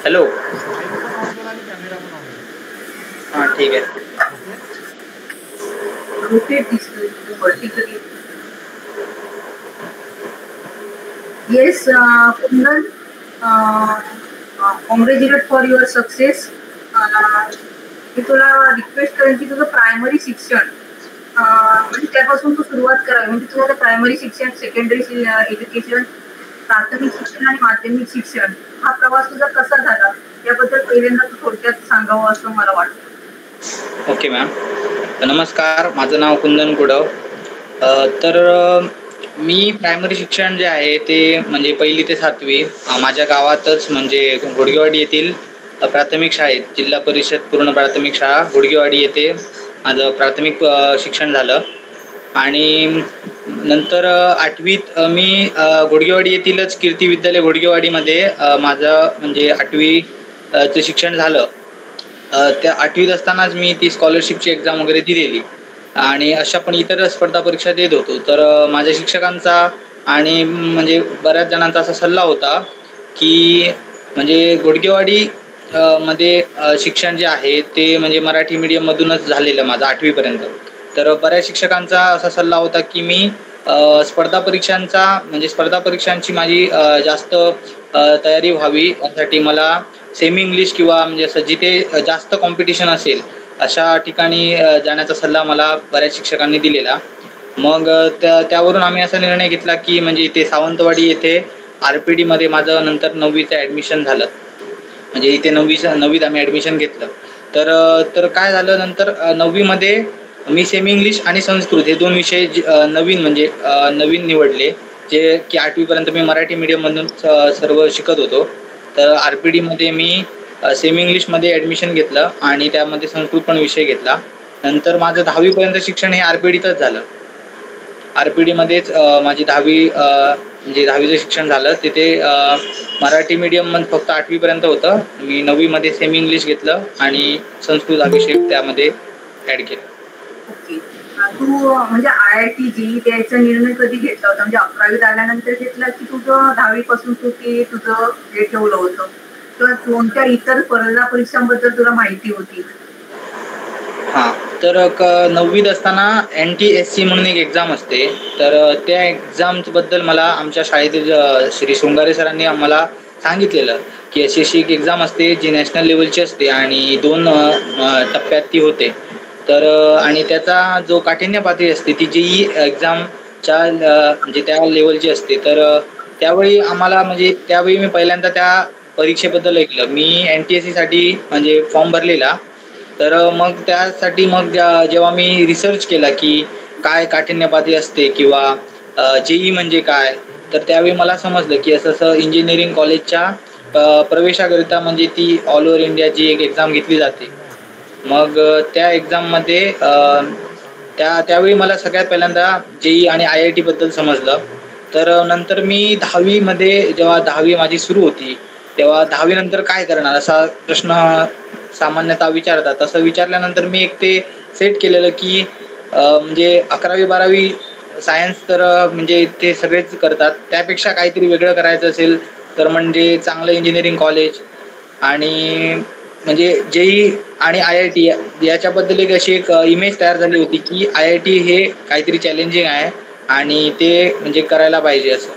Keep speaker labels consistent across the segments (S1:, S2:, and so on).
S1: Hello.
S2: Mic पण on कर आणि कॅमेरा पण ऑन कर.
S1: हां ठीक आहे.
S2: Okay.
S3: rotate this vertically. Yes, Kundan, congratulate for your success. मी तुला रिक्वेस्ट करेन की तुझं प्रायमरी शिक्षण म्हणजे त्यापासून तू सुरुवात करावी. म्हणजे तुझं प्रायमरी शिक्षण, सेकंडरी एज्युकेशन, प्राथमिक शिक्षण आणि माध्यमिक शिक्षण हा प्रवास तुझा कसा झाला याबद्दल पहिल्यांदा तू थोडक्यात सांगावं असं मला वाटतं.
S1: Okay ma'am. नमस्कार, माझं नाव कुंदन गुडव. तर मी प्रायमरी शिक्षण जे आहे ते म्हणजे 1ली ते 7वी माझ्या गावातच म्हणजे घोडगेवाडी येथील प्राथमिक शाळेत, जिल्हा परिषद पूर्ण प्राथमिक शाळा घोडगेवाडी येथे माझं प्राथमिक शिक्षण झालं. आणि नंतर 8वीत मी घोडगेवाडी येथीलच कीर्ती विद्यालय घोडगेवाडीमध्ये माझं म्हणजे 8वी चं शिक्षण झालं. त्या 8वीत असतानाच मी ती स्कॉलरशिपची एक्झाम वगैरे दिलेली आणि अशा पण इतर स्पर्धा परीक्षा देत होतो. तर माझ्या शिक्षकांचा आणि म्हणजे बऱ्याच जणांचा असा सल्ला होता की म्हणजे घोडगेवाडी मध्ये शिक्षण जे आहे ते म्हणजे मराठी मीडियम मधूनच झालेलं माझं 8वी पर्यंत. तर बऱ्याच शिक्षकांचा असा सल्ला होता की मी स्पर्धा परीक्षांची माझी जास्त तयारी व्हावी यासाठी मला सेमी इंग्लिश किंवा म्हणजे असं जिथे जास्त कॉम्पिटिशन असेल अशा ठिकाणी जाण्याचा सल्ला मला बऱ्याच शिक्षकांनी दिलेला. मग त्यावरून आम्ही असा निर्णय घेतला की म्हणजे इथे सावंतवाडी येथे RPD मध्ये माझं नंतर 9वीचं ॲडमिशन झालं. म्हणजे इथे 9वीत आम्ही ॲडमिशन घेतलं. तर काय झालं नंतर 9वी मध्ये मी सेमी इंग्लिश आणि संस्कृत हे 2 विषय नवीन निवडले, जे की 8वी पर्यंत मी मराठी मीडियम मधून सर्व शिकत होतो. तर RPD मध्ये मी सेमी इंग्लिशमध्ये ॲडमिशन घेतलं आणि त्यामध्ये संस्कृत पण विषय घेतला. नंतर माझं 10वी पर्यंत शिक्षण हे RPDतच झालं. RPD मध्येच माझी 10वी म्हणजे 10वीचं शिक्षण झालं. तिथे मराठी मीडियम फक्त 8वी पर्यंत होतं. मी 9वी मध्ये सेमी इंग्लिश घेतलं आणि संस्कृत हा विषय त्यामध्ये ॲड केला.
S3: ओके. तू म्हणजे IIT JEE द्यायचा निर्णय कधी घेतला होता? म्हणजे 11वीत आल्यानंतर घेतला की तुझं 10वी पासून तू ते तुझं हे ठेवलं होतं किंवा कोणत्या इतर स्पर्धा परीक्षांबद्दल तुला माहिती होती?
S1: हां, तर 9वीत असताना NTSC म्हणून एक एक्झाम असते. तर त्या एक्झामबद्दल मला आमच्या शाळेतील श्री शृंगारे सरांनी आम्हाला सांगितलेलं की अशी एक एक्झाम असते जी नॅशनल लेवलची असते आणि 2 टप्प्यात ती होते. तर आणि त्याचा जो काठिण्य पातळी असते ती JEE एक्झामच्या म्हणजे त्या लेवलची असते. तर त्यावेळी आम्हाला म्हणजे त्यावेळी मी पहिल्यांदा त्या परीक्षेबद्दल ऐकलं. मी NTSC साठी म्हणजे फॉर्म भरलेला. तर मग त्यासाठी जेव्हा मी रिसर्च केला की काय काठिण्य पातळी असते किंवा JEE म्हणजे काय, तर त्यावेळी मला समजलं की असं इंजिनिअरिंग कॉलेजच्या प्रवेशाकरिता म्हणजे ती ऑल ओव्हर इंडिया जी एक एक्झाम घेतली जाते. मग त्या एक्झाममध्ये त्यावेळी मला सगळ्यात पहिल्यांदा JEE आणि IIT बद्दल समजलं. तर नंतर मी 10वी मध्ये जेव्हा 10वी माझी सुरू होती तेव्हा 10वी नंतर काय करणार असा प्रश्न सामान्यतः विचारतात. तसं विचारल्यानंतर मी एक ते सेट केलेलं की म्हणजे 11वी-12वी सायन्स तर म्हणजे ते सगळेच करतात, त्यापेक्षा काहीतरी वेगळं करायचं असेल तर म्हणजे चांगलं इंजिनिअरिंग कॉलेज आणि म्हणजे JEE आणि IIT याच्याबद्दल एक अशी एक इमेज तयार झाली होती की IIT हे काहीतरी चॅलेंजिंग आहे आणि ते म्हणजे करायला पाहिजे असं.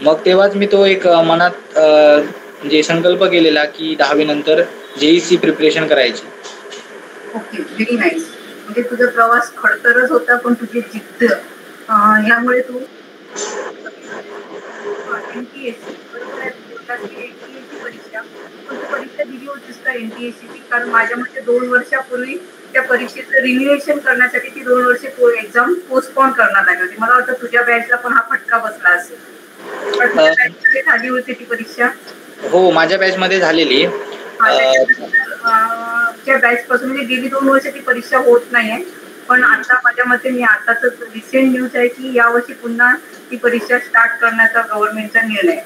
S1: मग तेव्हाच मी तो एक मनात म्हणजे संकल्प केलेला की 10वी नंतर JEEची प्रिपरेशन करायची.
S3: Okay, very nice. म्हणजे तुझा प्रवास खडतरच होता पण तुझी जिद्द यामुळे तू NTSC बरोबर आहे. NTSC परीक्षा, पण तू परीक्षा दिली होतीस का NTSCची? कारण माझ्या मते 2 वर्षापूर्वी त्या परीक्षेचं रिन्युएशन करण्यासाठी ती 2 वर्षे एक्झाम पोस्टपोन करण्यात आली होती. मला वाटतं तुझ्या बॅचला पण हा फटका बसला असेल. पण तुझ्या बॅचमध्ये झाली होती ती परीक्षा?
S1: हो, माझ्या बॅचमध्ये झालेली.
S3: त्याच्यानंतर बॅच पासून म्हणजे गेली 2 वर्ष ती परीक्षा होत नाहीये. पण आता माझ्या मते मी आताच रिसेंट न्यूज आहे की यावर्षी पुन्हा ती परीक्षा स्टार्ट करण्याचा गव्हर्नमेंटचा निर्णय.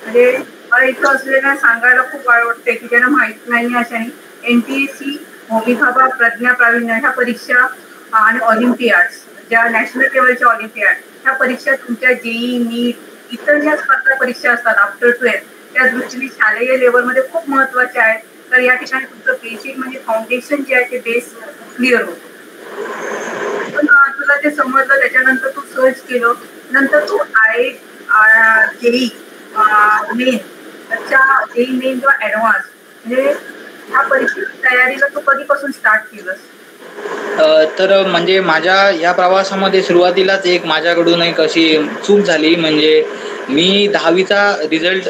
S3: म्हणजे मला इथं असलेल्या सांगायला खूप आवडते की ज्यांना माहित नाही अशाने NTSC, होमी-भाभा, प्रज्ञा प्रावीण्य ह्या परीक्षा आणि ऑलिम्पियाड्स ज्या नॅशनल लेवलच्या ऑलिम्पियाड ह्या परीक्षा तुमच्या JEE, NEET इतर ज्या स्पर्धा परीक्षा असतात आफ्टर 12 त्या दृष्टीने शालेय लेवलमध्ये खूप महत्वाचे आहेत. तर या ठिकाणी तुमचं बेसिक म्हणजे फाउंडेशन जे आहे ते बेस क्लिअर होतं. पण तुला ते समजलं, त्याच्यानंतर तू सर्च केलं, नंतर तू जेई मेन जेई मेन किंवा ऍडव्हान्स म्हणजे ह्या परीक्षेच्या तयारीला तू कधीपासून स्टार्ट केलंस?
S1: तर म्हणजे माझ्या या प्रवासामध्ये सुरुवातीलाच एक माझ्याकडून एक अशी चूक झाली. म्हणजे मी 10वीचा रिझल्ट,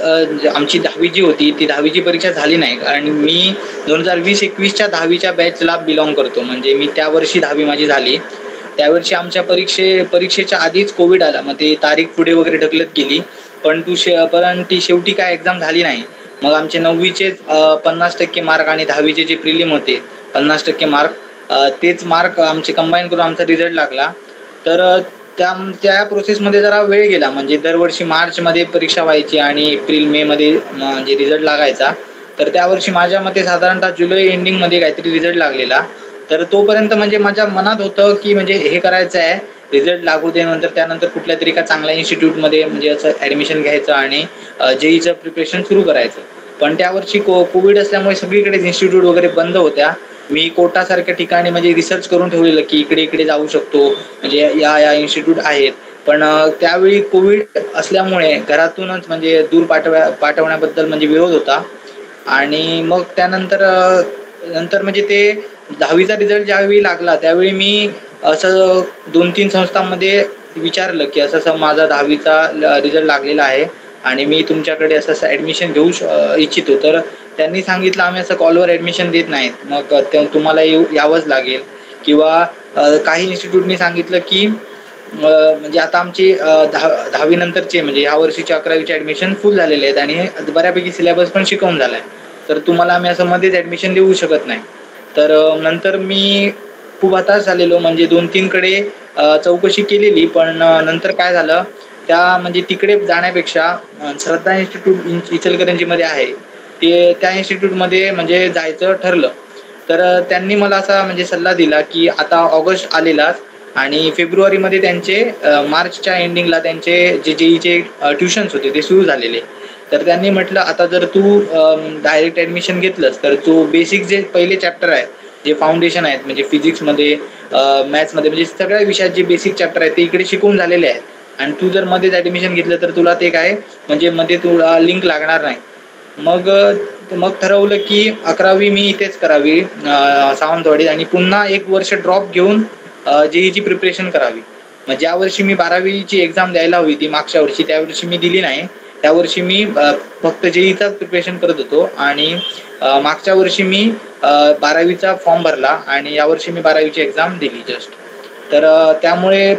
S1: आमची 10वी जी होती ती 10वीची परीक्षा झाली नाही. आणि मी 2020-21च्या 10वीच्या बॅचला बिलॉंग करतो. म्हणजे मी त्या वर्षी 10वी माझी झाली. त्यावर्षी आमच्या परीक्षेच्या आधीच कोविड आला. मग ते तारीख पुढे वगैरे ढकलत गेली. पण ती शेवटी काय एक्झाम झाली नाही. मग आमचे 9वीचे 50% मार्क आणि 10वीचे जे प्रिलिम होते 50% मार्क, तेच मार्क आमचे कंबाईन करून आमचा रिझल्ट लागला. तर त्या प्रोसेसमध्ये जरा वेळ गेला. म्हणजे दरवर्षी मार्चमध्ये परीक्षा व्हायची आणि एप्रिल मे मध्ये म्हणजे रिझल्ट लागायचा. तर त्या वर्षी माझ्या मते साधारणतः जुलै एंडिंग मध्ये काहीतरी रिझल्ट लागलेला. तर तोपर्यंत म्हणजे माझ्या मनात होतं की म्हणजे हे करायचं आहे, रिझल्ट लागू दे, नंतर त्यानंतर कुठल्या तरी एका चांगल्या इन्स्टिट्यूटमध्ये म्हणजे असं ऍडमिशन घ्यायचं आणि जेईचं प्रिपरेशन सुरू करायचं. पण त्या वर्षी कोविड असल्यामुळे सगळीकडेच इन्स्टिट्यूट वगैरे बंद होत्या. मी कोटासारख्या ठिकाणी म्हणजे रिसर्च करून ठेवलेलं की इकडे जाऊ शकतो, म्हणजे या इन्स्टिट्यूट आहेत. पण त्यावेळी कोविड असल्यामुळे घरातूनच म्हणजे दूर पाठवण्याबद्दल म्हणजे विरोध होता. आणि मग त्यानंतर म्हणजे ते 10वीचा रिझल्ट ज्यावेळी लागला त्यावेळी मी असं 2-3 संस्थांमध्ये विचारलं की असं माझा 10वीचा रिझल्ट लागलेला आहे आणि मी तुमच्याकडे असं ऍडमिशन घेऊ इच्छितो. तर त्यांनी सांगितलं आम्ही असं कॉलवर ऍडमिशन देत नाहीत, मग तुम्हाला यावंच लागेल. किंवा काही इन्स्टिट्यूटनी सांगितलं की म्हणजे आता आमची 10वी नंतरचे म्हणजे ह्या वर्षीचे 11वीचे ऍडमिशन फुल झालेले आहेत आणि बऱ्यापैकी सिलेबस पण शिकवून झालाय, तर तुम्हाला आम्ही असं मध्येच ऍडमिशन देऊ शकत नाही. तर नंतर मी खूप हताश झालेलो. म्हणजे 2-3 कडे चौकशी केलेली, पण नंतर काय झालं, म्हणजे तिकडे जाण्यापेक्षा श्रद्धा इन्स्टिट्यूट इचलकरंजीमध्ये आहे, त्या इन्स्टिट्यूटमध्ये म्हणजे जायचं ठरलं. तर त्यांनी मला असा म्हणजे सल्ला दिला की आता ऑगस्ट आलेलाच आणि फेब्रुवारीमध्ये त्यांचे मार्चच्या एंडिंगला त्यांचे जे जेईचे ट्युशन्स होते ते सुरू झालेले. तर त्यांनी म्हटलं आता जर तू डायरेक्ट ऍडमिशन घेतलंस तर तू बेसिक जे पहिले चॅप्टर आहे, जे फाउंडेशन आहेत म्हणजे फिजिक्समध्ये, मॅथ्समध्ये, म्हणजे सगळ्या विषयात जे बेसिक चॅप्टर आहेत ते इकडे शिकवून झालेले आहेत. आणि तू जर मध्येच ऍडमिशन घेतलं तर तुला ते काय म्हणजे मध्ये तुला लिंक लागणार नाही. मग ठरवलं की 11वी मी इथेच करावी सावंतवाडीत आणि पुन्हा 1 वर्ष ड्रॉप घेऊन जेईची प्रिपरेशन करावी. मग ज्या वर्षी मी 12वीची एक्झाम द्यायला हवी ती मागच्या वर्षी, त्या वर्षी मी दिली नाही. त्या वर्षी मी फक्त जेईचा प्रिपरेशन करत होतो आणि मागच्या वर्षी मी 12वीचा फॉर्म भरला आणि यावर्षी मी 12वीची एक्झाम दिली जस्ट. तर त्यामुळे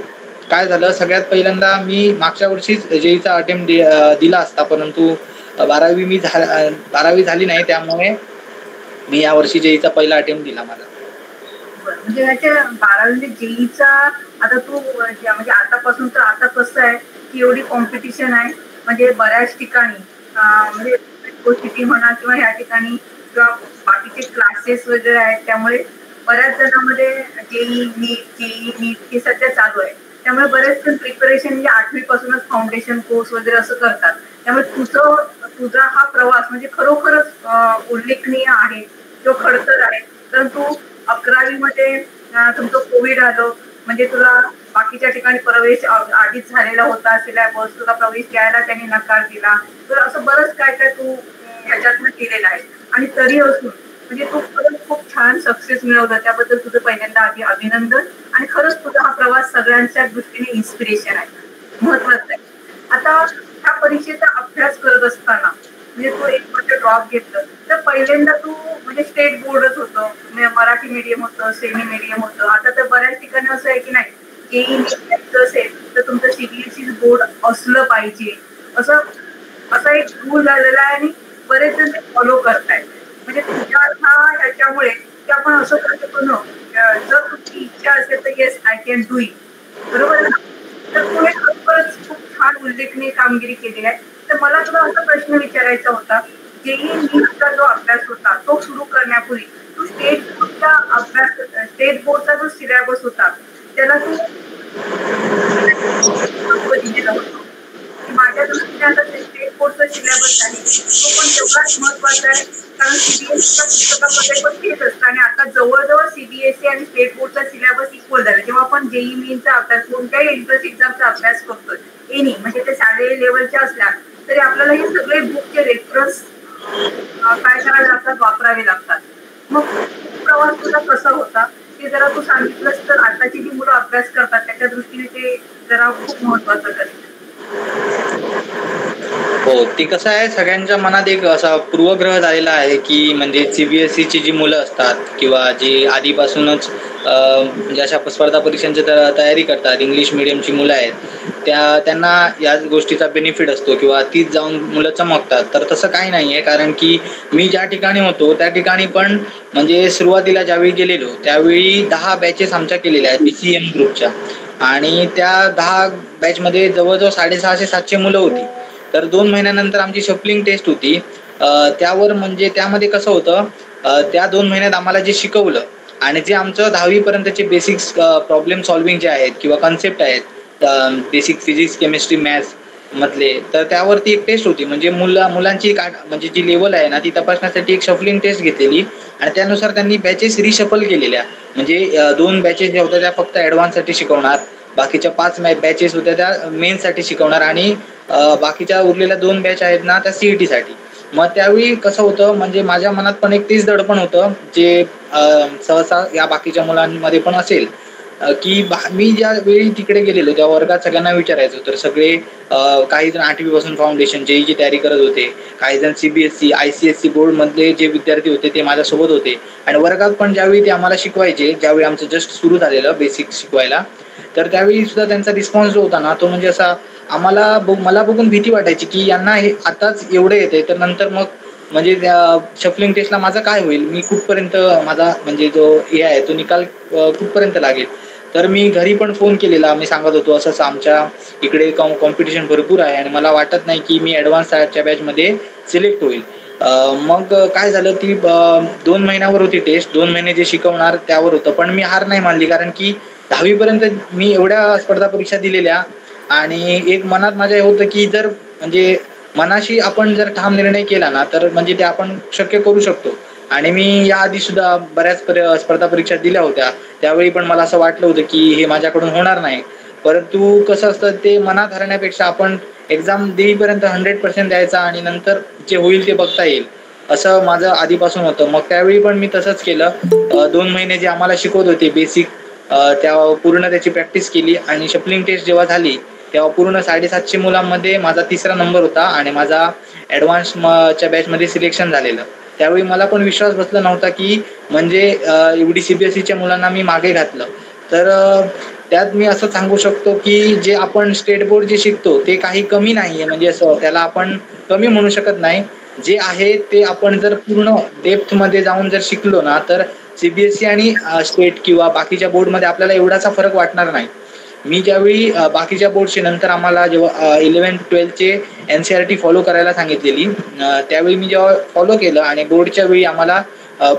S1: काय झालं, सगळ्यात पहिल्यांदा मी मागच्या वर्षीच जेईचा अटेम्प्ट दिला असता, परंतु 12वी झाली नाही, त्यामुळे मी यावर्षी जेईचा पहिला अटेम्प्ट दिला माझा.
S3: म्हणजे याच्या 12वी जेईचा आता तू म्हणजे आतापासून तर आता कसं आहे की एवढी कॉम्पिटिशन आहे, म्हणजे बऱ्याच ठिकाणी म्हणजे सिटी म्हणा किंवा ह्या ठिकाणी किंवा बाकीचे क्लासेस वगैरे आहेत, त्यामुळे बऱ्याच जणांमध्ये जेई नीट हे सध्या चालू आहे. त्यामुळे बरेच जण प्रिपरेशन म्हणजे 8वी पासूनच फाउंडेशन कोर्स वगैरे असं करतात. त्यामुळे तुझा हा प्रवास म्हणजे खरोखरच उल्लेखनीय आहे, जो खडतर आहे. परंतु 11वी मध्ये तुमचं कोविड आलं, म्हणजे तुला बाकीच्या ठिकाणी प्रवेश आधीच झालेला होता, सिलेबस तुला प्रवेश द्यायला त्यांनी नकार दिला. तर असं बरंच काय काय तू ह्याच्यातनं केलेलं आहे. आणि तरी असून म्हणजे तू खरंच खूप छान सक्सेस मिळवलं, त्याबद्दल तुझं पहिल्यांदा आधी अभिनंदन. आणि खरंच तुझा हा प्रवास सगळ्यांच्या दृष्टीने इन्स्पिरेशन आहे, महत्वाचं आहे. आता ह्या परीक्षेचा अभ्यास करत असताना म्हणजे तू 1 वर्ष ड्रॉप घेतलं, तर पहिल्यांदा तू म्हणजे स्टेट बोर्डच होतं, मराठी मीडियम होतं, सेमी मीडियम होतं. आता तर बऱ्याच ठिकाणी असं आहे की नाही, जेई नीट असेल तर तुमचं सीबीएसई बोर्ड असलं पाहिजे, असा एक रूल झालेला आहे आणि बरेच जण ते फॉलो करतायत. म्हणजे तुझ्या ह्याच्यामुळे की आपण असं करू शकतो ना, जर तुमची इच्छा असेल तर yes I can do it, बरोबर ना? तर तू हे खरोखरच खूप छान उल्लेखनीय कामगिरी केली आहे. तर मला तुला असा प्रश्न विचारायचा होता, जेई नीटचा जो अभ्यास होता तो सुरू करण्यापूर्वी तू स्टेट बोर्डचा जो सिलेबस होता त्याला तू माझ्या दृष्टीने आता स्टेट बोर्डचा सिलेबस आहे तो पण तेवढाच महत्वाचा आहे, कारण सीबीएसईच्या पुस्तकामध्ये पण तेच असतं आणि आता जवळजवळ सीबीएसई आणि स्टेट बोर्डचा सिलेबस इक्वल झाला. जेव्हा आपण जेईई मेनचा अभ्यास, कोणत्याही एंट्रन्स एक्झामचा अभ्यास करतोय एनी म्हणजे ते शालेय लेवलच्या असल्या तरी आपल्याला हे सगळे बुकचे रेफरन्स काय करावे लागतात, वापरावे लागतात. मग प्रवास तुझा कसा होता ते जरा तू सांगितलंस तर आताची जी मुलं अभ्यास करतात त्याच्या दृष्टीने ते जरा खूप महत्वाचं ठरेल.
S1: हो, ते कसं आहे, सगळ्यांच्या मनात एक असा पूर्वग्रह झालेला आहे की म्हणजे सीबीएसईची जी मुलं असतात किंवा जी आधीपासूनच म्हणजे अशा स्पर्धा परीक्षांची तयारी करतात, इंग्लिश मिडियमची मुलं आहेत, त्यांना याच गोष्टीचा बेनिफिट असतो किंवा तीच जाऊन मुलं चमकतात. तर तसं काही नाही आहे, कारण की मी ज्या ठिकाणी होतो त्या ठिकाणी पण म्हणजे सुरुवातीला ज्यावेळी गेलेलो त्यावेळी 10 बॅचेस आमच्या केलेल्या आहेत BCM ग्रुपच्या, आणि त्या 10 बॅचमध्ये जवळजवळ 650-700 मुलं होती. तर 2 महिन्यानंतर आमची शफलिंग टेस्ट होती. त्यावर म्हणजे त्यामध्ये कसं होतं, त्या 2 महिन्यात आम्हाला जे शिकवलं आणि जे आमचं 10वी पर्यंतचे बेसिक्स प्रॉब्लेम सॉल्विंग जे आहेत किंवा कन्सेप्ट आहेत, बेसिक फिजिक्स, केमिस्ट्री, मॅथ्स मधले, तर त्यावरती एक टेस्ट होती. म्हणजे मुलांची म्हणजे जी लेवल आहे ना ती तपासण्यासाठी एक शफलिंग टेस्ट घेतलेली आणि त्यानुसार त्यांनी बॅचेस रिशफल केलेल्या. म्हणजे 2 बॅचेस ज्या होत्या त्या फक्त ॲडव्हान्ससाठी शिकवणार, बाकीच्या 5 बॅचेस होत्या त्या मेन्ससाठी शिकवणार आणि बाकीच्या उरलेल्या 2 बॅच आहेत ना त्या CET साठी. मग त्यावेळी कसं होतं, म्हणजे माझ्या मनात पण एक तीच दडपण होतं जे सहसा या बाकीच्या मुलांमध्ये पण असेल, की मी ज्या वेळी तिकडे गेलेलो त्या वर्गात सगळ्यांना विचारायचो, तर सगळे काही जण 8वी पासून फाउंडेशन जेईची तयारी करत होते, काही जण CBSE ICSE बोर्ड मधले जे विद्यार्थी होते ते माझ्यासोबत होते. आणि वर्गात पण ज्यावेळी ते आम्हाला शिकवायचे, ज्यावेळी आमचं जस्ट सुरू झालेलं बेसिक शिकवायला, तर त्यावेळी सुद्धा त्यांचा रिस्पॉन्स जो होता ना तो म्हणजे असा मला बघून भीती वाटायची की यांना हे आताच एवढं येते तर नंतर मग म्हणजे त्या शफलिंग टेस्टला माझं काय होईल, मी कुठपर्यंत माझा म्हणजे जो हे आहे तो निकाल कुठपर्यंत लागेल. तर मी घरी पण फोन केलेला, मी सांगत होतो असं आमच्या इकडे कॉम्पिटिशन भरपूर आहे आणि मला वाटत नाही की मी ॲडव्हान्सच्या बॅचमध्ये सिलेक्ट होईल. मग काय झालं की 2 महिन्यावर होती टेस्ट, 2 महिने जे शिकवणार त्यावर होतं. पण मी हार नाही मानली, कारण की 10वी पर्यंत मी एवढ्या स्पर्धा परीक्षा दिलेल्या आणि एक मनात माझ्या होतं की जर म्हणजे मनाशी आपण जर ठाम निर्णय केला ना तर म्हणजे ते आपण शक्य करू शकतो. आणि मी याआधी सुद्धा बऱ्याच स्पर्धा परीक्षा दिल्या होत्या, त्यावेळी पण मला असं वाटलं होतं की हे माझ्याकडून होणार नाही. परंतु कसं असतं, ते मनात हरण्यापेक्षा आपण एक्झाम देईपर्यंत 100% द्यायचा आणि नंतर जे होईल ते बघता येईल, असं माझं आधीपासून होतं. मग त्यावेळी पण मी तसंच केलं. 2 महिने जे आम्हाला शिकवत होते बेसिक, त्या पूर्ण त्याची प्रॅक्टिस केली आणि शफलिंग टेस्ट जेव्हा झाली तेव्हा पूर्ण 750 मुलांमध्ये माझा 3रा नंबर होता आणि माझा ॲडव्हान्सच्या बॅचमध्ये सिलेक्शन झालेलं. त्यावेळी मला पण विश्वास बसला नव्हता की म्हणजे एवढी CBSEच्या मुलांना मी मागे घातलं. तर त्यात मी असं सांगू शकतो की जे आपण स्टेट बोर्ड जे शिकतो ते काही कमी नाहीये, म्हणजे असं त्याला आपण कमी म्हणू शकत नाही. जे आहे ते आपण जर पूर्ण डेप्थमध्ये जाऊन जर शिकलो ना तर CBSE आणि स्टेट किंवा बाकीच्या बोर्डमध्ये आपल्याला एवढासा फरक वाटणार नाही. मी ज्यावेळी बाकीच्या बोर्डचे नंतर आम्हाला जेव्हा 11th-12thचे NCERT फॉलो करायला सांगितलेली, त्यावेळी मी जेव्हा फॉलो केलं आणि बोर्डच्या वेळी आम्हाला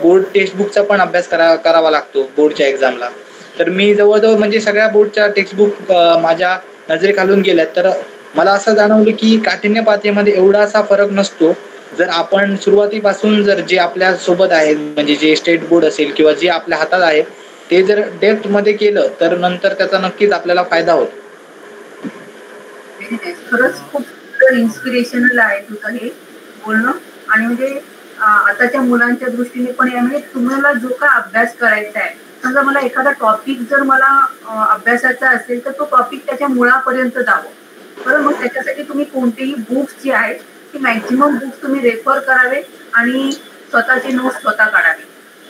S1: बोर्ड टेक्स्टबुकचा पण अभ्यास करावा लागतो बोर्डच्या एक्झामला. तर मी जवळजवळ म्हणजे सगळ्या बोर्डच्या टेक्स्टबुक माझ्या नजरेखालून गेल्यात. तर मला असं जाणवलं की काठिण्य पातळीमध्ये एवढा असा फरक नसतो. जर आपण सुरुवातीपासून जर जे आपल्या सोबत आहे म्हणजे जे स्टेट बोर्ड असेल किंवा जे आपल्या हातात आहे ते जर डेप्थ मध्ये केलं तर नंतर त्याचा नक्कीच आपल्याला फायदा होतो.
S3: खरंच खूप इन्स्पिरेशनल आहे तुझं हे बोलणं. आणि म्हणजे आताच्या मुलांच्या दृष्टीने पण म्हणजे तुम्हाला जो काय अभ्यास करायचा आहे, समजा मला एखादा टॉपिक जर मला अभ्यासाचा असेल तर तो टॉपिक त्याच्या मुळापर्यंत जावं. बरं, मग त्याच्यासाठी तुम्ही कोणतेही बुक्स जी आहेत ती मॅक्झिमम बुक्स तुम्ही रेफर करावे आणि स्वतःचे नोट्स स्वतः काढावे.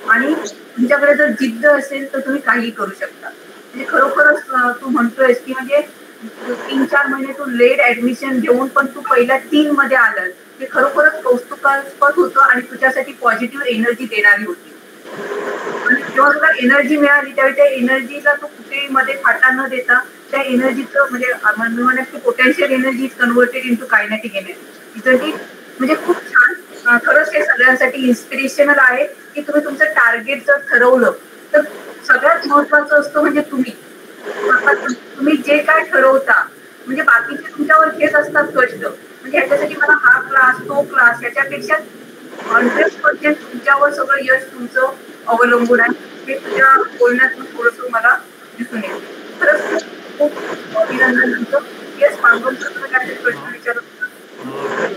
S3: आणि तुमच्याकडे जर जिद्द असेल तर तुम्ही काही करू शकता. म्हणजे खरोखरच तू म्हणतोयस की म्हणजे 3-4 महिने तू लेट ऍडमिशन घेऊन पण तू पहिल्या 3 मध्ये आलास, ते खरोखरच कौतुकास्पद होतं आणि तुझ्यासाठी पॉझिटिव्ह एनर्जी देणारी होती. आणि जेव्हा तुला एनर्जी मिळाली त्यावेळी त्या एनर्जीला तू कुठे मध्ये फाटा न देता त्या एनर्जीचं म्हणजे potential energy is converted into kinetic energy. म्हणजे खूप छान. खरंच हे सगळ्यांसाठी इन्स्पिरेशनल आहे की तुम्ही तुमचं टार्गेट जर ठरवलं तर सगळ्यात महत्वाचं असतं म्हणजे तुम्ही जे काय ठरवता म्हणजे बाकीचे तुमच्यावर घेत असतात कष्ट, म्हणजे ह्याच्यासाठी मला हा क्लास तो क्लास, याच्यापेक्षा 100% तुमच्यावर सगळं यश तुमचं अवलंबून आहे. हे तुझ्या बोलण्यातून थोडस मला दिसून येईल. खरंच खूप खूप अभिनंदन तुमचं. येस मागून काहीतरी प्रश्न विचारत.
S2: तर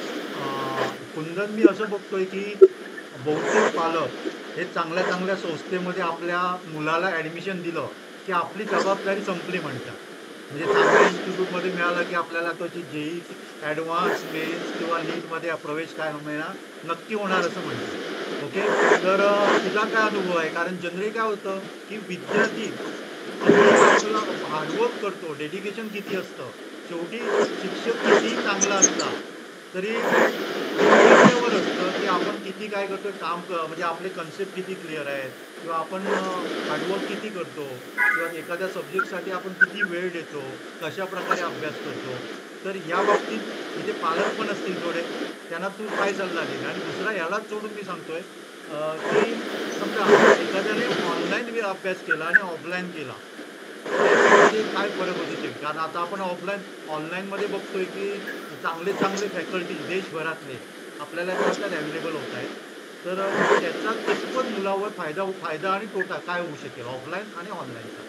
S2: कुंदन, मी असं बघतोय की बहुतेक पालक हे चांगल्या चांगल्या संस्थेमध्ये आपल्या मुलाला ॲडमिशन दिलं की आपली जबाबदारी संपली म्हणतात. म्हणजे चांगल्या इन्स्टिट्यूटमध्ये मिळालं की आपल्याला त्याची जेई ॲडव्हान्स मेन्स किंवा नीटमध्ये प्रवेश काय मिळणार नक्की होणार असं म्हणतात. ओके, तर तुझा काय अनुभव आहे? कारण जनरली काय होतं की विद्यार्थी आपला हार्डवर्क करतो, डेडिकेशन किती असतं, शेवटी शिक्षक किती चांगला असला तरी विद्यार्थ्यावर असतं की आपण किती काय करतो, म्हणजे आपले कन्सेप्ट किती क्लिअर आहेत किंवा आपण हार्डवर्क किती करतो किंवा एखाद्या सब्जेक्टसाठी आपण किती वेळ देतो, कशा प्रकारे अभ्यास करतो. तर या बाबतीत इथे पालक पण असतील थोडे, त्यांना तू काय सल्ला देईल? आणि दुसरा यालाच जोडून मी सांगतोय की समजा एखाद्याने ऑनलाईन अभ्यास केला आणि ऑफलाईन केला, त्याच्यामध्ये काय फरक होऊ शकेल? कारण आता आपण ऑनलाईनमध्ये बघतोय की चांगले चांगले फॅकल्टी देशभरातले आपल्याला त्याच्यात अवेलेबल होत आहेत. तर त्याचा कितपत मुलावर फायदा आणि तोटा काय होऊ शकेल ऑफलाईन आणि ऑनलाईनचा?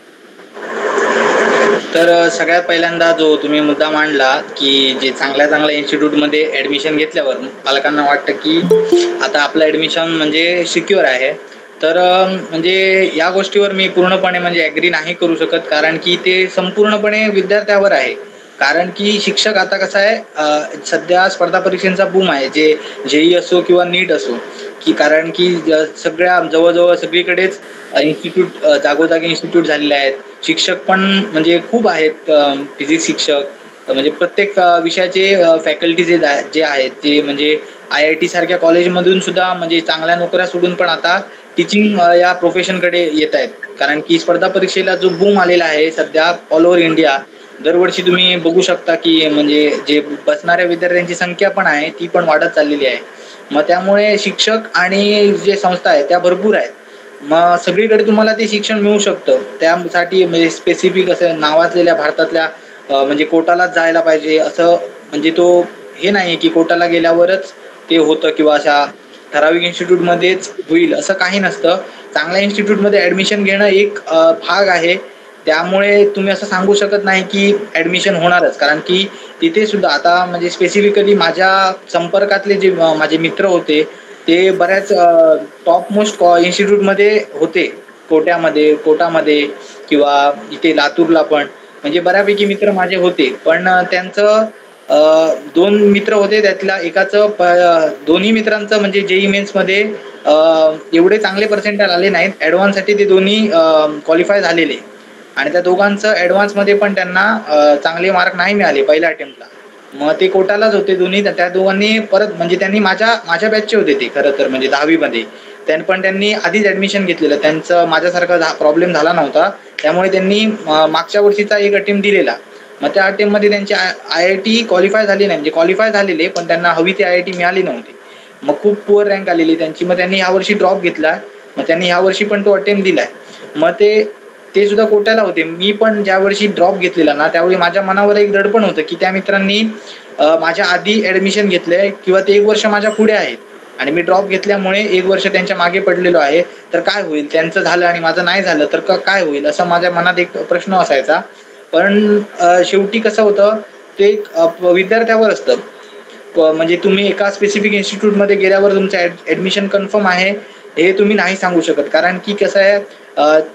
S1: तर सगळ्यात पहिल्यांदा जो तुम्ही मुद्दा मांडला की जे चांगल्या चांगल्या इन्स्टिट्यूटमध्ये ॲडमिशन घेतल्यावर पालकांना वाटतं की आता आपलं ॲडमिशन म्हणजे सिक्युअर आहे. तर म्हणजे या गोष्टीवर मी पूर्णपणे म्हणजे ॲग्री नाही करू शकत, कारण की ते संपूर्णपणे विद्यार्थ्यावर आहे. कारण की शिक्षक आता कसं आहे, सध्या स्पर्धा परीक्षांचा बूम आहे, जे जेई असो किंवा नीट असो, की कारण की सगळ्या जवळजवळ सगळीकडेच इन्स्टिट्यूट, जागोजागी इन्स्टिट्यूट झालेले आहेत. शिक्षक पण म्हणजे खूप आहेत, फिजिक्स शिक्षक म्हणजे प्रत्येक विषयाचे फॅकल्टी जे आहेत ते म्हणजे IIT सारख्या कॉलेजमधून सुद्धा म्हणजे चांगल्या नोकऱ्या सोडून पण आता टीचिंग या प्रोफेशनकडे येत आहेत. कारण की स्पर्धा परीक्षेला जो बूम आलेला आहे सध्या ऑल ओव्हर इंडिया, दरवर्षी तुम्ही बघू शकता की म्हणजे जे बसणाऱ्या विद्यार्थ्यांची संख्या पण आहे ती पण वाढत चाललेली आहे. मग त्यामुळे शिक्षक आणि जे संस्था आहेत त्या भरपूर आहेत. मग सगळीकडे तुम्हाला ते शिक्षण मिळू शकतं. त्यासाठी म्हणजे स्पेसिफिक असं नावाजलेल्या भारतातल्या म्हणजे कोटालाच जायला पाहिजे असं म्हणजे तो हे नाही की कोटाला गेल्यावरच ते होतं किंवा अशा ठराविक इन्स्टिट्यूटमध्येच होईल असं काही नसतं. चांगल्या इन्स्टिट्यूटमध्ये ॲडमिशन घेणं एक भाग आहे. त्यामुळे तुम्ही असं सांगू शकत नाही की ॲडमिशन होणारच, कारण की तिथे सुद्धा आता म्हणजे स्पेसिफिकली माझ्या संपर्कातले जे माझे मित्र होते ते बऱ्याच टॉप मोस्ट इन्स्टिट्यूटमध्ये होते, कोटामध्ये किंवा इथे लातूरला पण म्हणजे बऱ्यापैकी मित्र माझे होते. पण त्यांचं 2 मित्र होते, त्यातला एकाचं दोन्ही मित्रांचं म्हणजे जेई मेन्समध्ये एवढे चांगले पर्सेंटेज आले नाहीत. ॲडव्हान्ससाठी ते दोन्ही क्वालिफाय झालेले आणि त्या दोघांचं ॲडव्हान्समध्ये पण त्यांना चांगले मार्क नाही मिळाले पहिल्या अटेम्प्टला. मग ते कोटालाच होते दोन्ही. त्या दोघांनी परत म्हणजे त्यांनी माझ्या बॅचचे होते ते खरं तर म्हणजे 10वी मध्ये. पण त्यांनी आधीच ॲडमिशन घेतलेलं. त्यांचं माझ्यासारखा प्रॉब्लेम झाला नव्हता, त्यामुळे त्यांनी मागच्या वर्षीचा एक अटेम्प्ट दिलेला. मग त्या अटेम्प्टमध्ये त्यांची IIT क्वालिफाय झाली नाही, म्हणजे क्वालिफाय झालेले पण त्यांना हवी ती IIT मिळाली नव्हती. मग खूप पुअर रँक आलेली त्यांची. मग त्यांनी ह्यावर्षी ड्रॉप घेतला. मग त्यांनी ह्यावर्षी पण तो अटेम्प्ट दिलाय. मग ते सुद्धा कोट्याला होते. मी पण ज्या वर्षी ड्रॉप घेतलेला ना त्यावेळी माझ्या मनावर एक दडपण होतं की त्या मित्रांनी माझ्या आधी ॲडमिशन घेतलंय किंवा ते 1 वर्ष माझ्या पुढे आहेत आणि मी ड्रॉप घेतल्यामुळे 1 वर्ष त्यांच्या मागे पडलेलो आहे. तर काय होईल, त्यांचं झालं आणि माझं नाही झालं तर काय होईल असं माझ्या मनात एक प्रश्न असायचा. पण शेवटी कसं होतं ते विद्यार्थ्यावर असतं. म्हणजे तुम्ही एका स्पेसिफिक इन्स्टिट्यूटमध्ये गेल्यावर तुमचं ॲडमिशन कन्फर्म आहे हे तुम्ही नाही सांगू शकत. कारण की कसं आहे,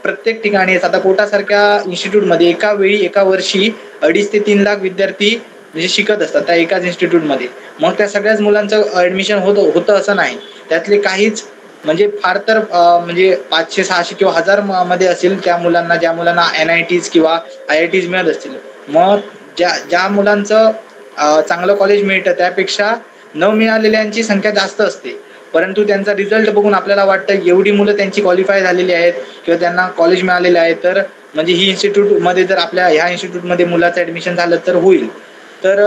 S1: प्रत्येक ठिकाणी आता कोटासारख्या इन्स्टिट्यूटमध्ये एका वेळी एका वर्षी 2.5 ते 3 लाख विद्यार्थी म्हणजे शिकत असतात त्या एकाच इन्स्टिट्यूटमध्ये. मग त्या सगळ्याच मुलांचं ॲडमिशन होतं असं नाही. त्यातले काहीच म्हणजे फार तर म्हणजे 500-600 किंवा 1000 मध्ये असेल ज्या मुलांना NITs किंवा IITs मिळत असतील. मग ज्या मुलांचं चांगलं कॉलेज मिळतं त्यापेक्षा न मिळालेल्यांची संख्या जास्त असते. परंतु त्यांचा रिझल्ट बघून आपल्याला वाटतं एवढी मुलं त्यांची क्वालिफाय झालेली आहेत किंवा त्यांना कॉलेज मिळालेलं आहे, तर म्हणजे ही इन्स्टिट्यूटमध्ये जर आपल्या ह्या इन्स्टिट्यूटमध्ये मुलाचं ॲडमिशन झालं तर होईल. तर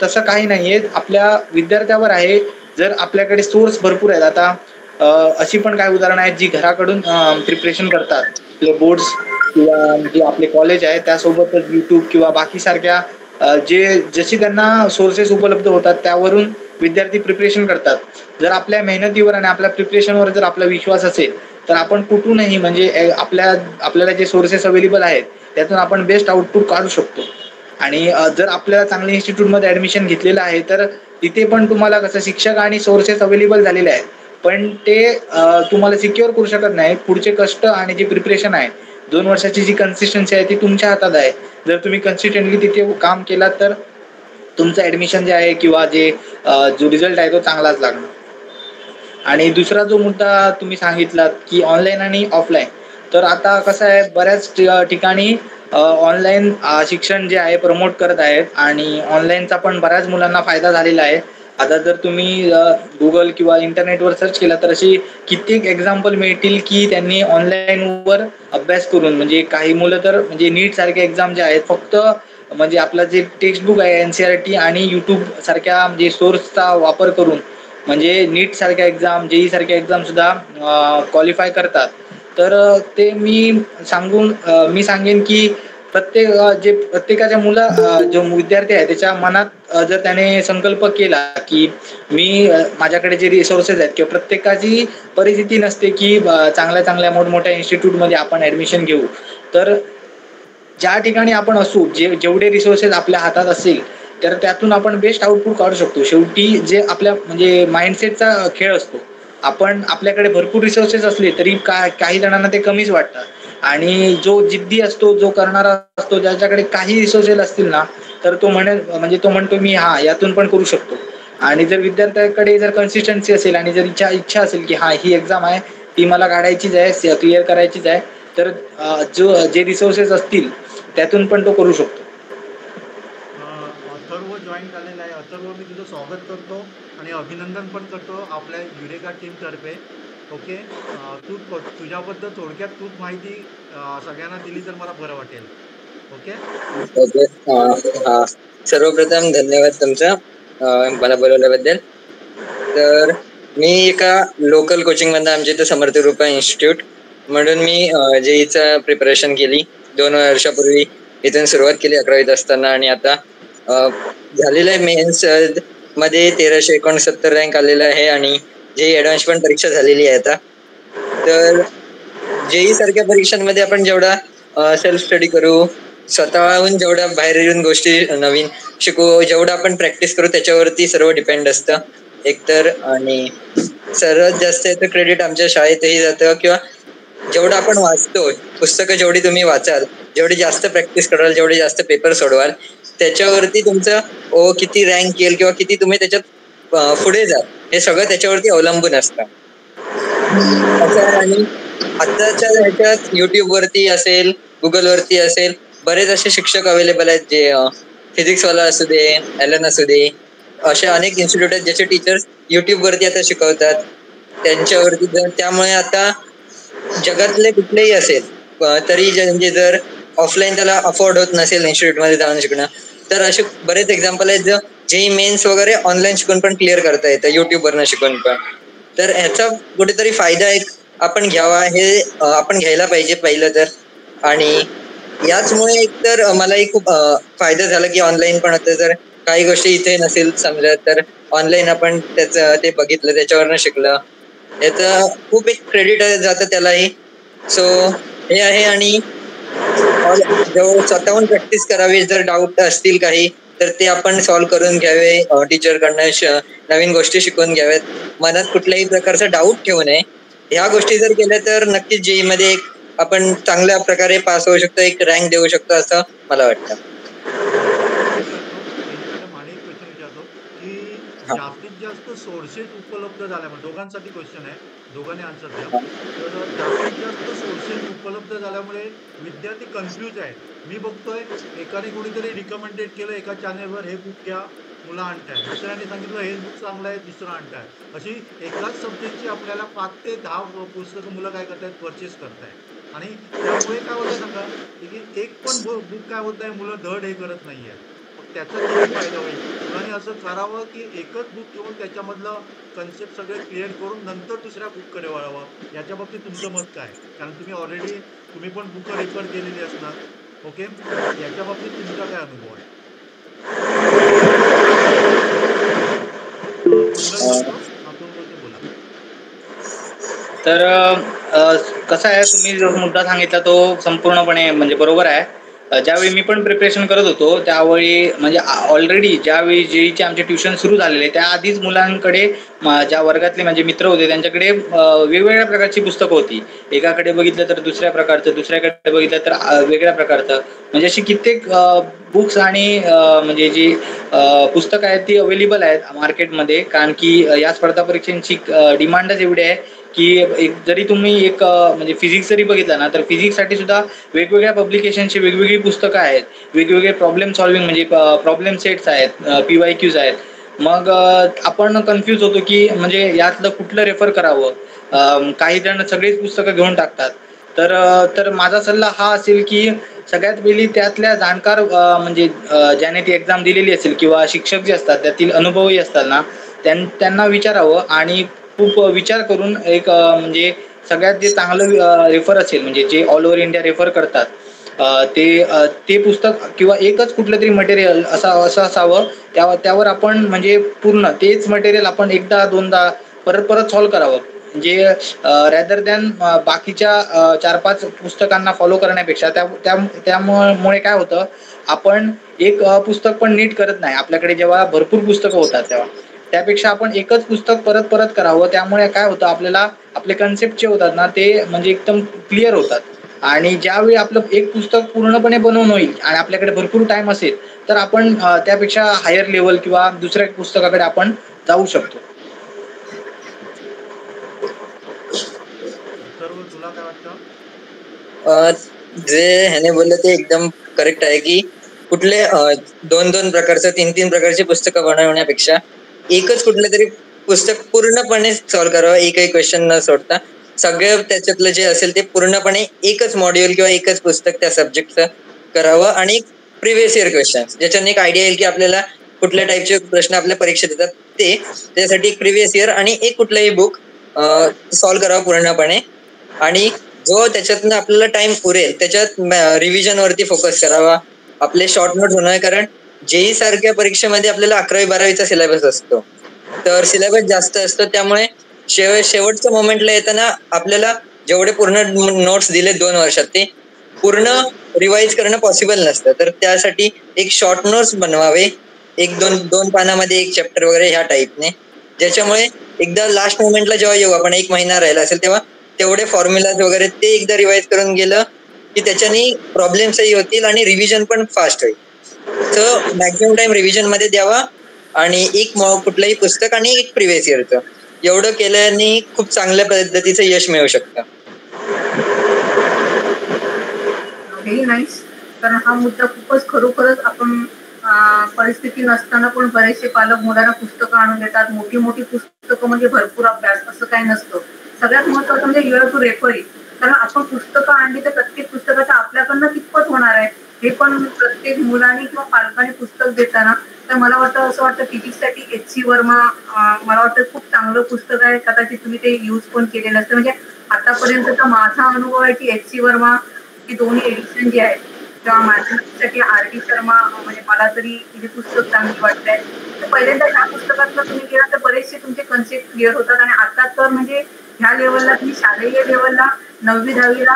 S1: तसं काही नाही आहे, आपल्या विद्यार्थ्यावर आहे. जर आपल्याकडे सोर्स भरपूर आहेत, आता अशी पण काही उदाहरणं आहेत जी घराकडून प्रिपरेशन करतात. आपले बोर्ड्स किंवा जे आपले कॉलेज आहे त्यासोबतच YouTube किंवा बाकी सारख्या जे जशी त्यांना सोर्सेस उपलब्ध होतात त्यावरून विद्यार्थी प्रिपरेशन करतात. जर आपल्या मेहनतीवर आणि आपल्या प्रिपरेशनवर जर आपला विश्वास असेल तर आपण कुठूनही म्हणजे आपल्याला जे सोर्सेस अवेलेबल आहेत त्यातून आपण बेस्ट आउटपुट काढू शकतो. आणि जर आपल्याला चांगल्या इन्स्टिट्यूटमध्ये ॲडमिशन घेतलेलं आहे तर तिथे पण तुम्हाला कसं शिक्षक आणि सोर्सेस अवेलेबल झालेले आहेत, पण ते तुम्हाला सिक्युअर करू शकत नाही. पुढचे कष्ट आणि जे प्रिपरेशन आहे 2 वर्षाची जी कन्सिस्टन्सी आहे ती तुमच्या हातात आहे. जर तुम्ही कन्सिस्टंटली तिथे काम केलात तर तुमचं ॲडमिशन जे आहे किंवा जो रिझल्ट आहे तो चांगलाच लागणार. आणि दुसरा जो मुद्दा तुम्ही सांगितलात की ऑनलाईन आणि ऑफलाईन, तर आता कसं आहे बऱ्याच ठिकाणी ऑनलाईन शिक्षण जे आहे प्रमोट करत आहेत आणि ऑनलाईनचा पण बऱ्याच मुलांना फायदा झालेला आहे. आता जर तुम्ही गुगल किंवा इंटरनेटवर सर्च केला तर अशी कित्येक एक्झाम्पल मिळतील की त्यांनी ऑनलाईनवर अभ्यास करून, म्हणजे काही मुलं तर म्हणजे नीट सारखे एक्झाम जे आहेत फक्त म्हणजे आपलं जे टेक्स्टबुक आहे NCERT आणि यूट्यूब सारख्या म्हणजे सोर्सचा वापर करून म्हणजे नीट सारख्या एक्झाम, JEE सारख्या एक्झाम सुद्धा क्वालिफाय करतात. तर ते मी सांगेन की प्रत्येकाच्या जो विद्यार्थी आहे त्याच्या मनात जर त्याने संकल्प केला की माझ्याकडे जे रिसोर्सेस आहेत किंवा प्रत्येकाची परिस्थिती नसते की चांगल्या चांगल्या मोठमोठ्या इन्स्टिट्यूटमध्ये आपण ॲडमिशन घेऊ, तर ज्या ठिकाणी आपण असू जेवढे रिसोर्सेस आपल्या हातात असेल तर त्यातून आपण बेस्ट आउटपुट काढू शकतो. शेवटी जे आपल्या म्हणजे माइंडसेटचा खेळ असतो. आपल्याकडे भरपूर रिसोर्सेस असले तरी काही जणांना ते कमीच वाटतात आणि जो जिद्दी असतो, जो करणारा असतो, ज्याच्याकडे काही रिसोर्सेस असतील ना तर तो म्हणतो मी यातून पण करू शकतो. आणि जर विद्यार्थ्याकडे जर कन्सिस्टन्सी असेल आणि जर इच्छा असेल की ही एक्झाम आहे ती मला काढायचीच आहे, क्लिअर करायचीच आहे, तर जे रिसोर्सेस असतील त्यातून पण तो करू शकतो.
S2: अथर्व जॉईन झालेला आहे. अथर्व, मी तुझं स्वागत करतो आणि अभिनंदन पण करतो आपल्या युरेका टीमतर्फे. ओके, तुझ्याबद्दल थोडक्यात तूच माहिती सगळ्यांना दिली तर मला बरं वाटेल. Okay
S4: okay. हा, सर्वप्रथम धन्यवाद तुमचा मला बोलवल्याबद्दल. तर मी एका लोकल कोचिंग मधनं आमच्या इथं समर्थ कृपा इन्स्टिट्यूट म्हणून मी JEEचं प्रिपरेशन केली 2 वर्षापूर्वी. इथून सुरुवात केली 11वीत असताना आणि आता झालेलं आहे. मेन्स मध्ये 1369 रँक आलेला आहे आणि JEE ऍडव्हान्स पण परीक्षा झालेली आहे आता. तर JEE सारख्या परीक्षांमध्ये आपण जेवढा सेल्फ स्टडी करू, स्वतःहून जेवढ्या बाहेर येऊन गोष्टी नवीन शिकू, जेवढं आपण प्रॅक्टिस करू त्याच्यावरती सर्व डिपेंड असतं एकतर. आणि सर्वात जास्त याचं क्रेडिट आमच्या शाळेतही जातं किंवा जेवढं आपण वाचतो, पुस्तकं जेवढी तुम्ही वाचाल, जेवढी जास्त प्रॅक्टिस कराल, जेवढे जास्त पेपर सोडवाल, त्याच्यावरती तुमचं किती रँक येईल किंवा किती तुम्ही त्याच्यात पुढे जाल हे सगळं त्याच्यावरती अवलंबून असतं. आणि आताच्या ह्याच्यात युट्यूब वरती असेल, गुगल वरती असेल, बरेच असे शिक्षक अवेलेबल आहेत जे फिजिक्सवाला असू दे, एलन असू दे, असे अनेक इन्स्टिट्यूट आहेत ज्याचे टीचर्स युट्यूब वरती आता शिकवतात त्यांच्यावरती. त्यामुळे आता जगातले कुठलेही असेल तरी म्हणजे जर ऑफलाईन त्याला अफोर्ड होत नसेल इन्स्टिट्यूट मध्ये जाऊन शिकणं, तर असे बरेच एक्झाम्पल आहेत जो JEE मेन्स वगैरे ऑनलाईन शिकून पण क्लिअर करता येतं, युट्यूब वरनं शिकून पण. तर ह्याचा कुठेतरी फायदा एक आपण घ्यावा, हे आपण घ्यायला पाहिजे पहिलं तर. आणि याचमुळे एकतर मलाही खूप फायदा झाला की ऑनलाईन पण होतं. जर काही गोष्टी इथे नसेल समजत तर ऑनलाईन आपण ते बघितलं, त्याच्यावरनं शिकलं, याचं खूप एक क्रेडिट जातं त्यालाही. सो हे आहे. आणि स्वतःहून प्रॅक्टिस करावी, जर डाऊट असतील काही तर ते आपण सॉल्व्ह करून घ्यावे, टीचरकडनं नवीन गोष्टी शिकून घ्याव्यात, मनात कुठल्याही प्रकारचा डाऊट ठेवू नये. ह्या गोष्टी जर केल्या तर नक्कीच JEE मध्ये आपण चांगल्या प्रकारे पास होऊ शकतो, एक रँक देऊ शकतो असं मला वाटतं.
S2: आणि एक क्वेश्चन विचारतो की जास्तीत जास्त सोर्सेस उपलब्ध झाल्यामुळे, दोघांसाठी क्वेश्चन आहे, दोघांनी आन्सर द्या. तर जास्तीत जास्त सोर्सेस उपलब्ध झाल्यामुळे विद्यार्थी कन्फ्यूज आहेत. मी बघतोय एकाने कोणीतरी रिकमेंडेड केलं एका चॅनेलवर, हे बुक घ्या, मुलं आणताय. दुसऱ्याने सांगितलं हे बुक चांगलं आहे, दुसरं आणताय. अशी एकाच सब्जेक्टची आपल्याला 5 ते 10 पुस्तकं मुलं काय करतायत, परचेस करतायत. आणि त्यामुळे काय होतं सांगा की एक पण बुक काय होत आहे, मुलं धड हे करत नाहीये. त्याचा किती फायदा होईल? मुलांनी असं करावं की एकच बुक घेऊन त्याच्यामधलं कन्सेप्ट सगळे क्लिअर करून नंतर दुसऱ्या बुककडे वळावं. याच्या बाबतीत तुमचं मत काय? कारण तुम्ही पण बुक रेफर केलेली असणार. ओके, याच्या बाबतीत तुमचा काय अनुभव आहे? बोलतो कोण बोलतो बोला.
S1: तर कसं आहे, तुम्ही जो मुद्दा सांगितला तो संपूर्णपणे म्हणजे बरोबर आहे. ज्यावेळी मी पण प्रिपरेशन करत होतो त्यावेळी म्हणजे ऑलरेडी ज्यावेळी जेईचे आमचे ट्युशन सुरू झालेले त्या आधीच मुलांकडे ज्या वर्गातले माझे मित्र होते त्यांच्याकडे वेगवेगळ्या प्रकारची पुस्तकं होती. एकाकडे बघितलं तर दुसऱ्या प्रकारचं, दुसऱ्याकडे बघितलं तर वेगळ्या प्रकारचं, म्हणजे अशी कित्येक बुक्स आणि म्हणजे जी पुस्तकं आहेत ती अवेलेबल आहेत मार्केटमध्ये. कारण की या स्पर्धा परीक्षांची डिमांडच एवढी आहे की एक जरी तुम्ही एक म्हणजे फिजिक्स जरी बघितला ना तर फिजिक्ससाठी सुद्धा वेगवेगळ्या पब्लिकेशनची वेगवेगळी पुस्तकं आहेत, वेगवेगळे प्रॉब्लेम सॉल्विंग म्हणजे प्रॉब्लेम सेट्स आहेत, PYQs आहेत. मग आपण कन्फ्यूज होतो की म्हणजे यातलं कुठलं रेफर करावं. काही जण सगळीच पुस्तकं घेऊन टाकतात. तर माझा सल्ला हा असेल की सगळ्यात पहिली त्यातल्या जाणकार म्हणजे ज्याने ती एक्झाम दिलेली असेल किंवा शिक्षक जे असतात त्यातील अनुभवी असतात ना त्यांना विचारावं आणि खूप विचार करून एक म्हणजे सगळ्यात जे चांगलं रेफर असेल म्हणजे जे ऑल ओव्हर इंडिया रेफर करतात ते पुस्तक किंवा एकच कुठलं तरी मटेरियल असं असावं त्यावर आपण म्हणजे पूर्ण तेच मटेरियल आपण एकदा दोनदा परत सॉल्व्ह करावं. म्हणजे रॅदर दॅन बाकीच्या 4-5 पुस्तकांना फॉलो करण्यापेक्षा त्यामुळे काय होतं, आपण एक पुस्तक पण नीट करत नाही. आपल्याकडे जेव्हा भरपूर पुस्तकं होतात तेव्हा त्यापेक्षा आपण एकच पुस्तक परत करावं. त्यामुळे काय होतं, आपल्याला आपले कन्सेप्ट जे होतात ना ते म्हणजे एकदम क्लिअर होतात. आणि ज्यावेळी आपलं एक पुस्तक पूर्णपणे बनवून होईल आणि आपल्याकडे भरपूर टाइम असेल तर आपण त्यापेक्षा हायर लेवल किंवा दुसऱ्या पुस्तकाकडे आपण जाऊ शकतो.
S2: सर्व तुला काय वाटतं?
S4: जे ह्याने बोललं ते एकदम करेक्ट आहे की कुठले 2-2 प्रकारचं 3-3 प्रकारची पुस्तकं बनवण्यापेक्षा एकच कुठलं तरी पुस्तक पूर्णपणे सॉल्व्ह करावं, एकही क्वेश्चन न सोडता. सगळं त्याच्यातलं जे असेल ते पूर्णपणे एकच मॉड्यूल किंवा एकच पुस्तक त्या सब्जेक्टचं करावं आणि प्रिव्हियस इयर क्वेश्चन ज्याच्याने एक आयडिया येईल की आपल्याला कुठल्या टाईपचे प्रश्न आपल्या परीक्षेत येतात त्यासाठी एक प्रिव्हियस इयर आणि एक कुठलंही बुक सॉल्व्ह करावं पूर्णपणे. आणि जो त्याच्यातनं आपल्याला टाइम पुरेल त्याच्यात रिव्हिजन वरती फोकस करावा. आपले शॉर्ट नोट्स होणार, कारण जेई सारख्या परीक्षेमध्ये आपल्याला 11वी-12वीचा सिलेबस असतो, तर सिलेबस जास्त असतो. त्यामुळे शेवटच्या मोमेंटला येताना आपल्याला जेवढे पूर्ण नोट्स दिले 2 वर्षात ते पूर्ण रिवाइज करणं पॉसिबल नसतं. तर त्यासाठी एक शॉर्ट नोट्स बनवावे, 1-2 पानामध्ये एक चॅप्टर वगैरे ह्या टाईपने, ज्याच्यामुळे एकदा लास्ट मोमेंटला जेव्हा येऊ आपण 1 महिना राहिला असेल तेव्हा तेवढे फॉर्म्युलाज वगैरे ते एकदा रिवाइज करून गेलं की त्याच्याने प्रॉब्लेम्सही होतील आणि रिव्हिजन पण फास्ट होईल. तर मॅक्झिमम टाइम रिव्हिजन मध्ये द्यावा आणि एक कुठलंही पुस्तक आणि एक प्रिव्हियस इयरचं एवढं केल्याने खूप चांगल्या पद्धतीचं यश मिळू शकतं.
S3: Very nice. कारण हा मुद्दा खूपच खरोखरच आपण परिस्थिती नसताना पण बरेचसे पालक मुलांना पुस्तकं आणून देतात. मोठी पुस्तकं म्हणजे भरपूर अभ्यास असं काही नसतं. सगळ्यात महत्वाचं म्हणजे युअर टू रेफर इट. कारण आपण पुस्तकं आणली तर प्रत्येक पुस्तकाचं आपल्याकडनं कितपत होणार आहे हे पण प्रत्येक मुलांनी किंवा पालकांनी पुस्तक देताना. तर मला वाटतं असं वाटतं फिजिक्ससाठी HC वर्मा मला वाटतं खूप चांगलं पुस्तक आहे. कदाचित तुम्ही ते यूज पण केलेलं असतं. म्हणजे आतापर्यंतचा माझा अनुभव आहे की HC वर्मा ही दोन्ही एडिशन जी आहेत किंवा मॅथमॅटिक्ससाठी RD शर्मा म्हणजे मला तरी तिचे पुस्तक चांगली वाटतंय. तर पहिल्यांदा ह्या पुस्तकातनं तुम्ही गेला तर बरेचसे तुमचे कन्सेप्ट क्लिअर होतात. आणि आता तर म्हणजे ह्या लेवलला तुम्ही शालेय लेवलला 9वी-10वीला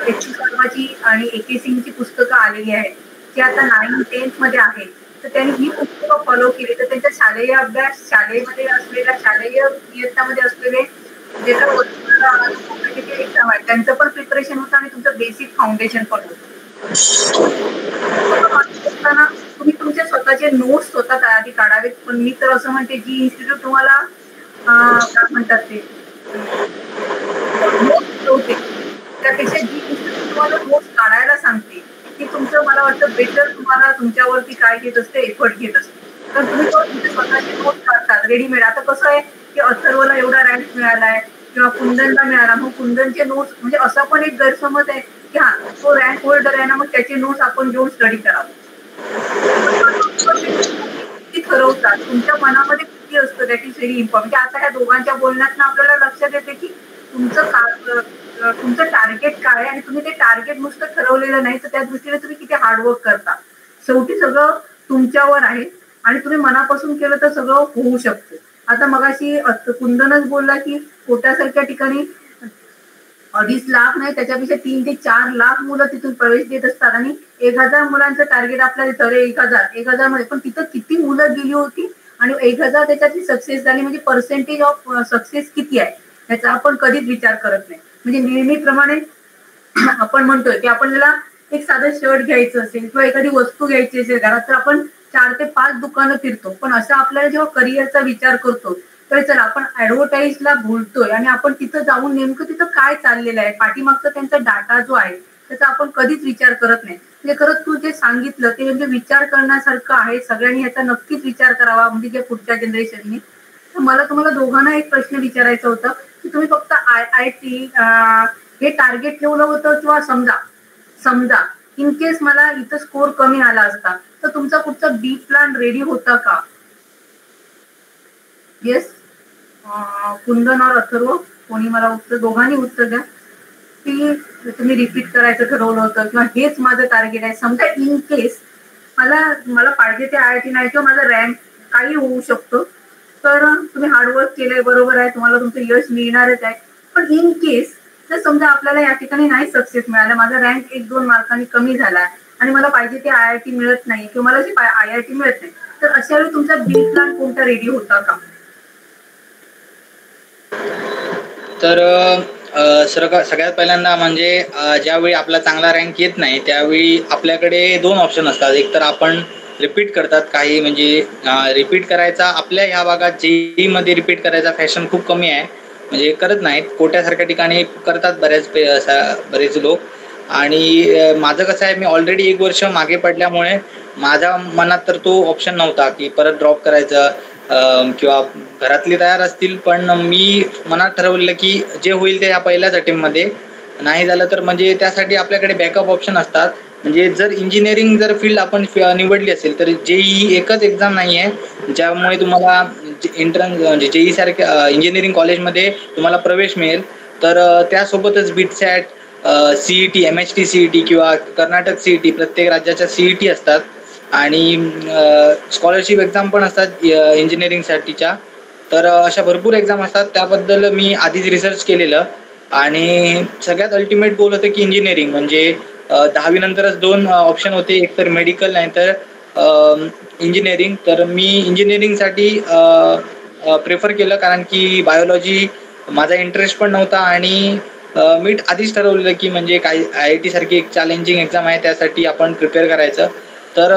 S3: HC शर्माची आणि AK सिंगची पुस्तकं आलेली आहेत जी आता 9th-10th मध्ये आहेत. तर त्यांनी ही पुस्तकं फॉलो केली तर त्यांचा शालेय अभ्यास, शाळेमध्ये असलेल्या शालेय इयत्तामध्ये असलेले जे काही एक्झाम आहे त्यांचं पण प्रिपरेशन होतं आणि तुमचं बेसिक फाउंडेशन पण होतं. तुम्ही तुमचे स्वतःचे नोट्स स्वतः आधी काढावेत. पण मी तर असं म्हणते जी इन्स्टिट्यूट तुम्हाला काय म्हणतात ते नोट्स ठेवते त्यापेक्षा जी इन्स्टिट्यूट तुम्हाला नोट्स काढायला सांगते ती तुमचं मला वाटतं बेटर तुम्हाला तुमच्यावरती काय घेत असते, एफर्ट घेत असते. तर तुम्ही तुमचे स्वतःचे नोट्स काढतात रेडीमेड. आता कसं आहे की अथर्वला एवढा रँक मिळालाय किंवा कुंदनला मिळाला, मग कुंदनचे नोट्स म्हणजे असा पण एक गैरसमज आहे की हा तो रँक होल्डर आहे ना मग त्याचे नोट्स आपण घेऊन स्टडी करावं. किती ठरवतात तुमच्या मनामध्ये किती असतं दॅट इज व्हेरी इम्पॉर्टंट. आता ह्या दोघांच्या बोलण्यातनं आपल्याला लक्षात येते की तुमचं टार्गेट काय आहे आणि तुम्ही ते टार्गेट नुसतं ठरवलेलं नाही तर त्या दृष्टीने तुम्ही किती हार्डवर्क करता. शेवटी सगळं तुमच्यावर आहे आणि तुम्ही मनापासून केलं तर सगळं होऊ शकतं. आता मगाशी कुंदनच बोलला की कोट्यासारख्या ठिकाणी 2.5 लाख नाही त्याच्यापेक्षा 3 ते 4 लाख मुलं तिथून प्रवेश देत असतात आणि 1000 मुलांचं टार्गेट आपल्याला इथं 1000 मध्ये, पण तिथं किती मुलं गेली होती आणि 1000 त्याच्यातली सक्सेस झाली, म्हणजे पर्सेंटेज ऑफ सक्सेस किती आहे याचा आपण कधीच विचार करत नाही. म्हणजे नेहमीप्रमाणे आपण म्हणतोय की आपल्याला एक साधं शर्ट घ्यायचं असेल किंवा एखादी वस्तू घ्यायची असेल घरात, तर आपण 4 ते 5 दुकानं फिरतो. पण असं आपल्याला जेव्हा करिअरचा विचार करतो तर चला आपण ऍडव्हर्टाईजला बोलतोय आणि आपण तिथं जाऊन नेमकं तिथं काय चाललेलं आहे, पाठीमागचा त्यांचा डाटा जो आहे त्याचा आपण कधीच विचार करत नाही. म्हणजे खरंच तू जे सांगितलं ते म्हणजे विचार करण्यासारखं आहे. सगळ्यांनी याचा नक्कीच विचार करावा, म्हणजे जे पुढच्या जनरेशनने. तर मला तुम्हाला दोघांना एक प्रश्न विचारायचा होता की तुम्ही फक्त IIT हे टार्गेट ठेवलं होतं, किंवा समजा इन केस मला इथं स्कोर कमी आला असता तर तुमचा कुठचा बी प्लॅन रेडी होता का? येस, कुंदन और अथर्व, कोणी मला उत्तर, दोघांनी उत्तर द्या. की तुम्ही रिपीट करायचं ठरवलं होतं किंवा हेच माझं टार्गेट आहे, समजा इन केस मला पाहिजे ते IIT नाही किंवा माझा रँक काही होऊ शकतो, तर तुम्ही हार्डवर्क केलंय, बरोबर आहे, तुम्हाला तुमचं यश मिळणारच आहे. पण इन केस जर समजा आपल्याला या ठिकाणी नाही सक्सेस मिळाला, माझा रँक 1-2 मार्कांनी कमी झाला आणि मला पाहिजे ते IIT मिळत नाही किंवा मला जे IIT मिळत नाही, तर अशा वेळी तुमचा बी प्लॅन कोणता रेडी होता का?
S1: तर सगळ्यात पहिल्यांदा म्हणजे ज्यावेळी आपला चांगला रँक येत नाही त्यावेळी आपल्याकडे 2 ऑप्शन असतात. एक तर आपण रिपीट करतात काही, म्हणजे रिपीट करायचा आपल्या ह्या भागात JEE मध्ये रिपीट करायचा फॅशन खूप कमी आहे, म्हणजे करत नाहीत. कोट्यासारख्या ठिकाणी करतात बरेच लोक. आणि माझं कसं आहे, मी ऑलरेडी 1 वर्ष मागे पडल्यामुळे माझ्या मनात तर तो ऑप्शन नव्हता की परत ड्रॉप करायचं, किंवा घरातली तयार असतील, पण मी मनात ठरवलं की जे होईल ते ह्या पहिल्याच अटेम्प्टमध्ये. नाही झालं तर म्हणजे त्यासाठी आपल्याकडे बॅकअप ऑप्शन असतात. म्हणजे जर इंजिनिअरिंग जर फील्ड आपण निवडली असेल तर JEE एकच एक्झाम नाही आहे ज्यामुळे तुम्हाला एंट्रन्स म्हणजे JEE सारख्या इंजिनिअरिंग कॉलेजमध्ये तुम्हाला प्रवेश मिळेल. तर त्यासोबतच BITSAT, CET, MHT CET किंवा कर्नाटक CET, प्रत्येक राज्याच्या CET असतात आणि स्कॉलरशिप एक्झाम पण असतात इंजिनिअरिंगसाठीच्या. तर अशा भरपूर एक्झाम असतात, त्याबद्दल मी आधीच रिसर्च केलेलं. आणि सगळ्यात अल्टिमेट गोल होतं की इंजिनिअरिंग, म्हणजे 10वी नंतरच 2 ऑप्शन होते, एक तर मेडिकल नाही तर इंजिनिअरिंग. तर मी इंजिनिअरिंगसाठी प्रेफर केलं, कारण की बायोलॉजी माझा इंटरेस्ट पण नव्हता आणि मी आधीच ठरवलेलं की म्हणजे काही IIT सारखी एक चॅलेंजिंग एक्झाम आहे, त्यासाठी आपण प्रिपेअर करायचं. तर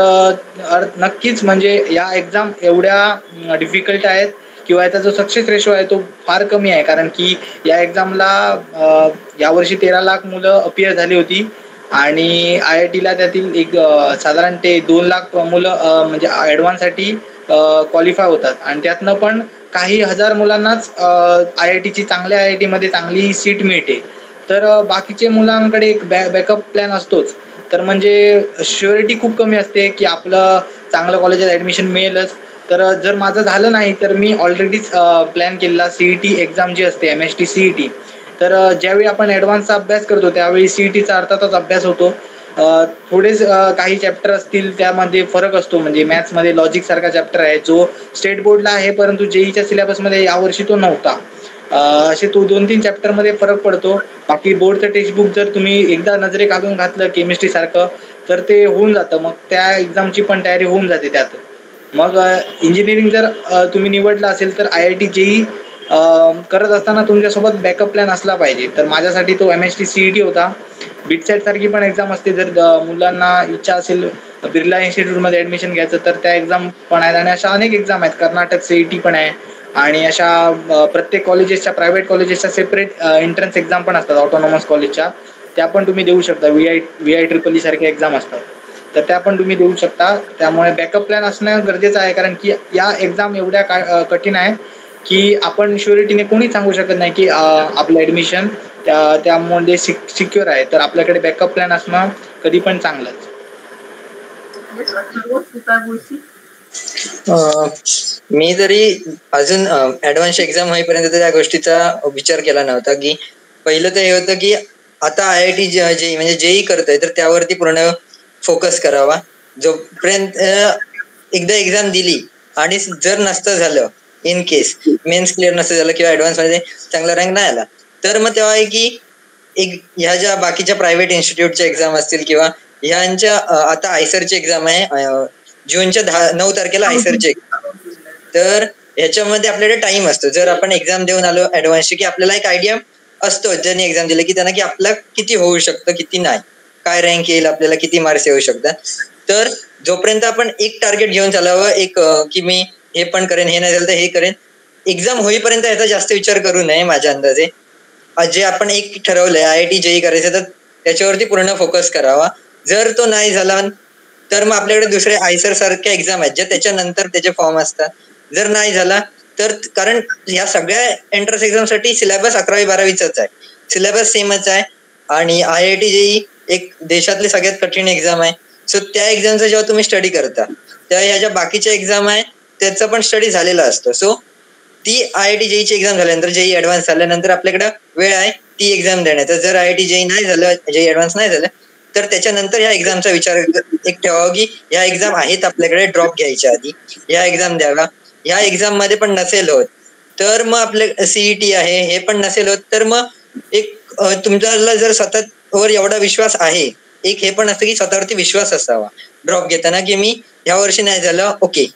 S1: नक्कीच म्हणजे या एक्झाम एवढ्या डिफिकल्ट आहेत किंवा याचा जो सक्सेस रेशो आहे तो फार कमी आहे, कारण की या एक्झामला यावर्षी 13 लाख मुलं अपियर झाली होती आणि IITला त्यातील एक साधारण ते 2 लाख मुलं म्हणजे ॲडव्हान्ससाठी क्वालिफाय होतात आणि त्यातनं पण काही हजार मुलांनाच IITची चांगल्या IITमध्ये चांगली सीट मिळते. तर बाकीचे मुलांकडे एक बॅकअप प्लॅन असतोच. तर म्हणजे श्युरिटी खूप कमी असते की आपलं चांगलं कॉलेजात ॲडमिशन मिळेलच. तर जर माझं झालं नाही तर मी ऑलरेडीच प्लॅन केलेला CET एक्झाम जी असते MHT CET. तर ज्यावेळी आपण ॲडव्हान्सचा अभ्यास करतो त्यावेळी CETचा अर्थातच अभ्यास होतो. थोडेच काही चॅप्टर असतील त्यामध्ये फरक असतो, म्हणजे मॅथ्समध्ये लॉजिक सारखा चॅप्टर आहे जो स्टेट बोर्डला आहे परंतु JEEच्या सिलेबसमध्ये यावर्षी तो नव्हता. असे तो 2-3 चॅप्टरमध्ये फरक पडतो. बाकी बोर्डचं टेक्स्टबुक जर तुम्ही एकदा नजरे घालून घातलं केमिस्ट्री सारखं तर ते होऊन जातं, मग त्या एक्झामची पण तयारी होऊन जाते त्यात. मग इंजिनिअरिंग जर तुम्ही निवडलं असेल तर IIT JEE करत असताना तुमच्यासोबत बॅकअप प्लॅन असला पाहिजे. तर माझ्यासाठी तो MHT CET होता. BITSAT सारखी पण एक्झाम असते, जर मुलांना इच्छा असेल बिर्ला इन्स्टिट्यूटमध्ये ॲडमिशन घ्यायचं तर त्या एक्झाम पण आहेत आणि अशा अनेक एक्झाम आहेत. कर्नाटक CET पण आहे आणि अशा प्रत्येक कॉलेजेसच्या प्रायव्हेट कॉलेजेसच्या सेपरेट एंट्रन्स एक्झाम पण असतात ऑटोनॉमस कॉलेजच्या, त्या पण तुम्ही देऊ शकता. VIEEE सारख्या एक्झाम असतात तर त्या पण तुम्ही देऊ शकता. त्यामुळे बॅकअप प्लॅन असणं गरजेचं आहे, कारण की या एक्झाम एवढ्या कठीण आहे की आपण श्युरिटीने कोणी सांगू शकत नाही की आपलं ॲडमिशन त्यामध्ये सिक्युअर आहे. तर आपल्याकडे बॅकअप प्लॅन असणं कधी पण चांगलंच.
S4: मी जरी अजून ऍडव्हान्स एक्झाम होईपर्यंत त्या गोष्टीचा विचार केला नव्हता की पहिलं तर हे होतं की आता IIT JEE म्हणजे JEE करतोय तर त्यावरती पूर्ण फोकस करावा. जोपर्यंत एकदा एक्झाम दिली आणि जर नसतं झालं इन केस मेन्स क्लिअर नसेल झालं किंवा ऍडव्हान्स मध्ये चांगला रँक नाही आला, तर मग तेव्हा आहे की एक ह्या ज्या बाकीच्या प्रायव्हेट इन्स्टिट्यूटच्या एक्झाम असतील किंवा ह्यांच्या आता आयसरची एक्झाम आहे जूनच्या 9 तारखेला आयसरची एक्झाम, तर ह्याच्यामध्ये आपल्याकडे टाइम असतो. जर आपण एक्झाम देऊन आलो ऍडव्हान्सची की आपल्याला एक आयडिया असतो ज्यांनी एक्झाम दिली की त्यांना की आपला किती होऊ शकतं किती नाही, काय रँक येईल आपल्याला, किती मार्क्स येऊ शकतात. तर जोपर्यंत आपण एक टार्गेट घेऊन चालावं, एक की मी हे पण करेन, हे नाही झालं तर हे करेन, एक्झाम होईपर्यंत याचा जास्त विचार करू नये माझ्या अंदाजे. जे आपण एक ठरवलंय IIT JEE करायचं तर त्याच्यावरती पूर्ण फोकस करावा. जर तो नाही झाला तर मग आपल्याकडे दुसरे आयसर सारख्या एक्झाम आहेत ज्या त्याच्यानंतर त्याचे फॉर्म असतात. जर नाही झाला तर कारण या सगळ्या एंट्रन्स एक्झामसाठी सिलेबस 11वी-12वीचाच आहे, सिलेबस सेमच आहे आणि IIT JEE एक देशातली सगळ्यात कठीण एक्झाम आहे. सो त्या एक्झामचा जेव्हा तुम्ही स्टडी करता तेव्हा ह्या ज्या बाकीच्या एक्झाम आहे त्याचा पण स्टडी झालेला असतो. सो ती IIT JEE ची एक्झाम झाल्यानंतर, JEE ऍडव्हान्स झाल्यानंतर आपल्याकडे वेळ आहे ती एक्झाम देण्याचा. जर IIT JEE नाही झालं, JEE ऍडव्हान्स नाही झालं तर त्याच्यानंतर ह्या एक्झामचा विचार एक ठेवावा की ह्या एक्झाम आहेत आपल्याकडे, ड्रॉप घ्यायच्या आधी ह्या एक्झाम द्यावा. ह्या एक्झाम मध्ये पण नसेल होत तर मग आपले CET आहे हे पण नसेल होत तर मग एक तुमच्याला जर स्वतःवर एवढा विश्वास आहे, एक हे पण असतं की स्वतःवरती विश्वास असावा ड्रॉप घेताना की मी ह्या वर्षी नाही झालं ओके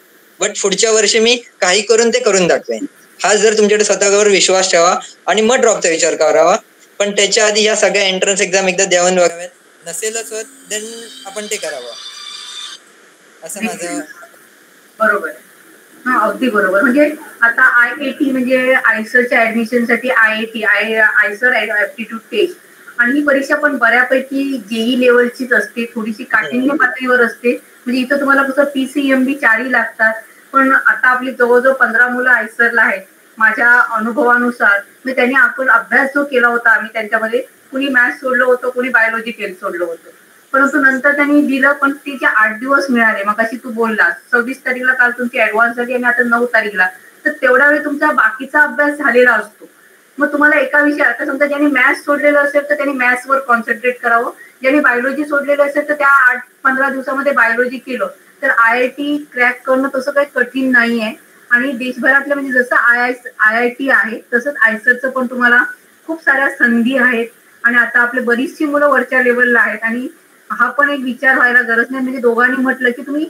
S4: बट पुढच्या वर्षी मी काही करून ते करून दाखवेन. हा जर तुमच्याकडे स्वतःवर विश्वास ठेवा आणि मग ड्रॉपचा विचार करावा. पण त्याच्या आधी ह्या सगळ्या एंट्रन्स एक्झाम एकदा द्यावून बघाव्यात, नसेलच होत देन आपण ते करावं असं माझं.
S3: बरोबर. हा अगदी बरोबर. म्हणजे आता IIT म्हणजे आयसरच्या ऍडमिशनसाठी आयसर ऍप्टिट्यूड टेस्ट आणि ही परीक्षा पण बऱ्यापैकी JEE लेवलचीच असते, थोडीशी काठिण्य पातळीवर असते. म्हणजे इथं तुम्हाला कसं PCMB 4 लागतात, पण आता आपली जवळजवळ 15 मुलं आयसरला आहेत. माझ्या अनुभवानुसार म्हणजे त्यांनी आपण अभ्यास जो केला होता आम्ही त्यांच्यामध्ये कुणी मॅथ्स सोडलं होतं, कुणी बायोलॉजी सोडलं होतं, परंतु नंतर त्यांनी दिलं. पण तिचे 8 दिवस मिळाले. मग अशी तू बोलला 26 तारीखला काल तुमची ऍडव्हान्स झाली आणि आता 9 तारीखला, तर तेवढा वेळ तुमचा बाकीचा अभ्यास झालेला असतो. मग तुम्हाला एका विषयात आता समजा ज्यांनी मॅथ्स सोडलेलं असेल तर त्यांनी मॅथ्सवर कॉन्सन्ट्रेट करावं, ज्यांनी बायोलॉजी सोडलेलं असेल तर त्या 8-15 दिवसामध्ये बायोलॉजी केलं तर IIT क्रॅक करणं तसं काही कठीण नाही आहे. आणि देशभरातलं म्हणजे जसं IIT आहे तसंच आयसरचं पण तुम्हाला खूप साऱ्या संधी आहेत. आणि आता आपले बरीचशी मुलं वरच्या लेवलला आहेत आणि हा पण एक विचार व्हायला गरज नाही. म्हणजे दोघांनी म्हटलं की तुम्ही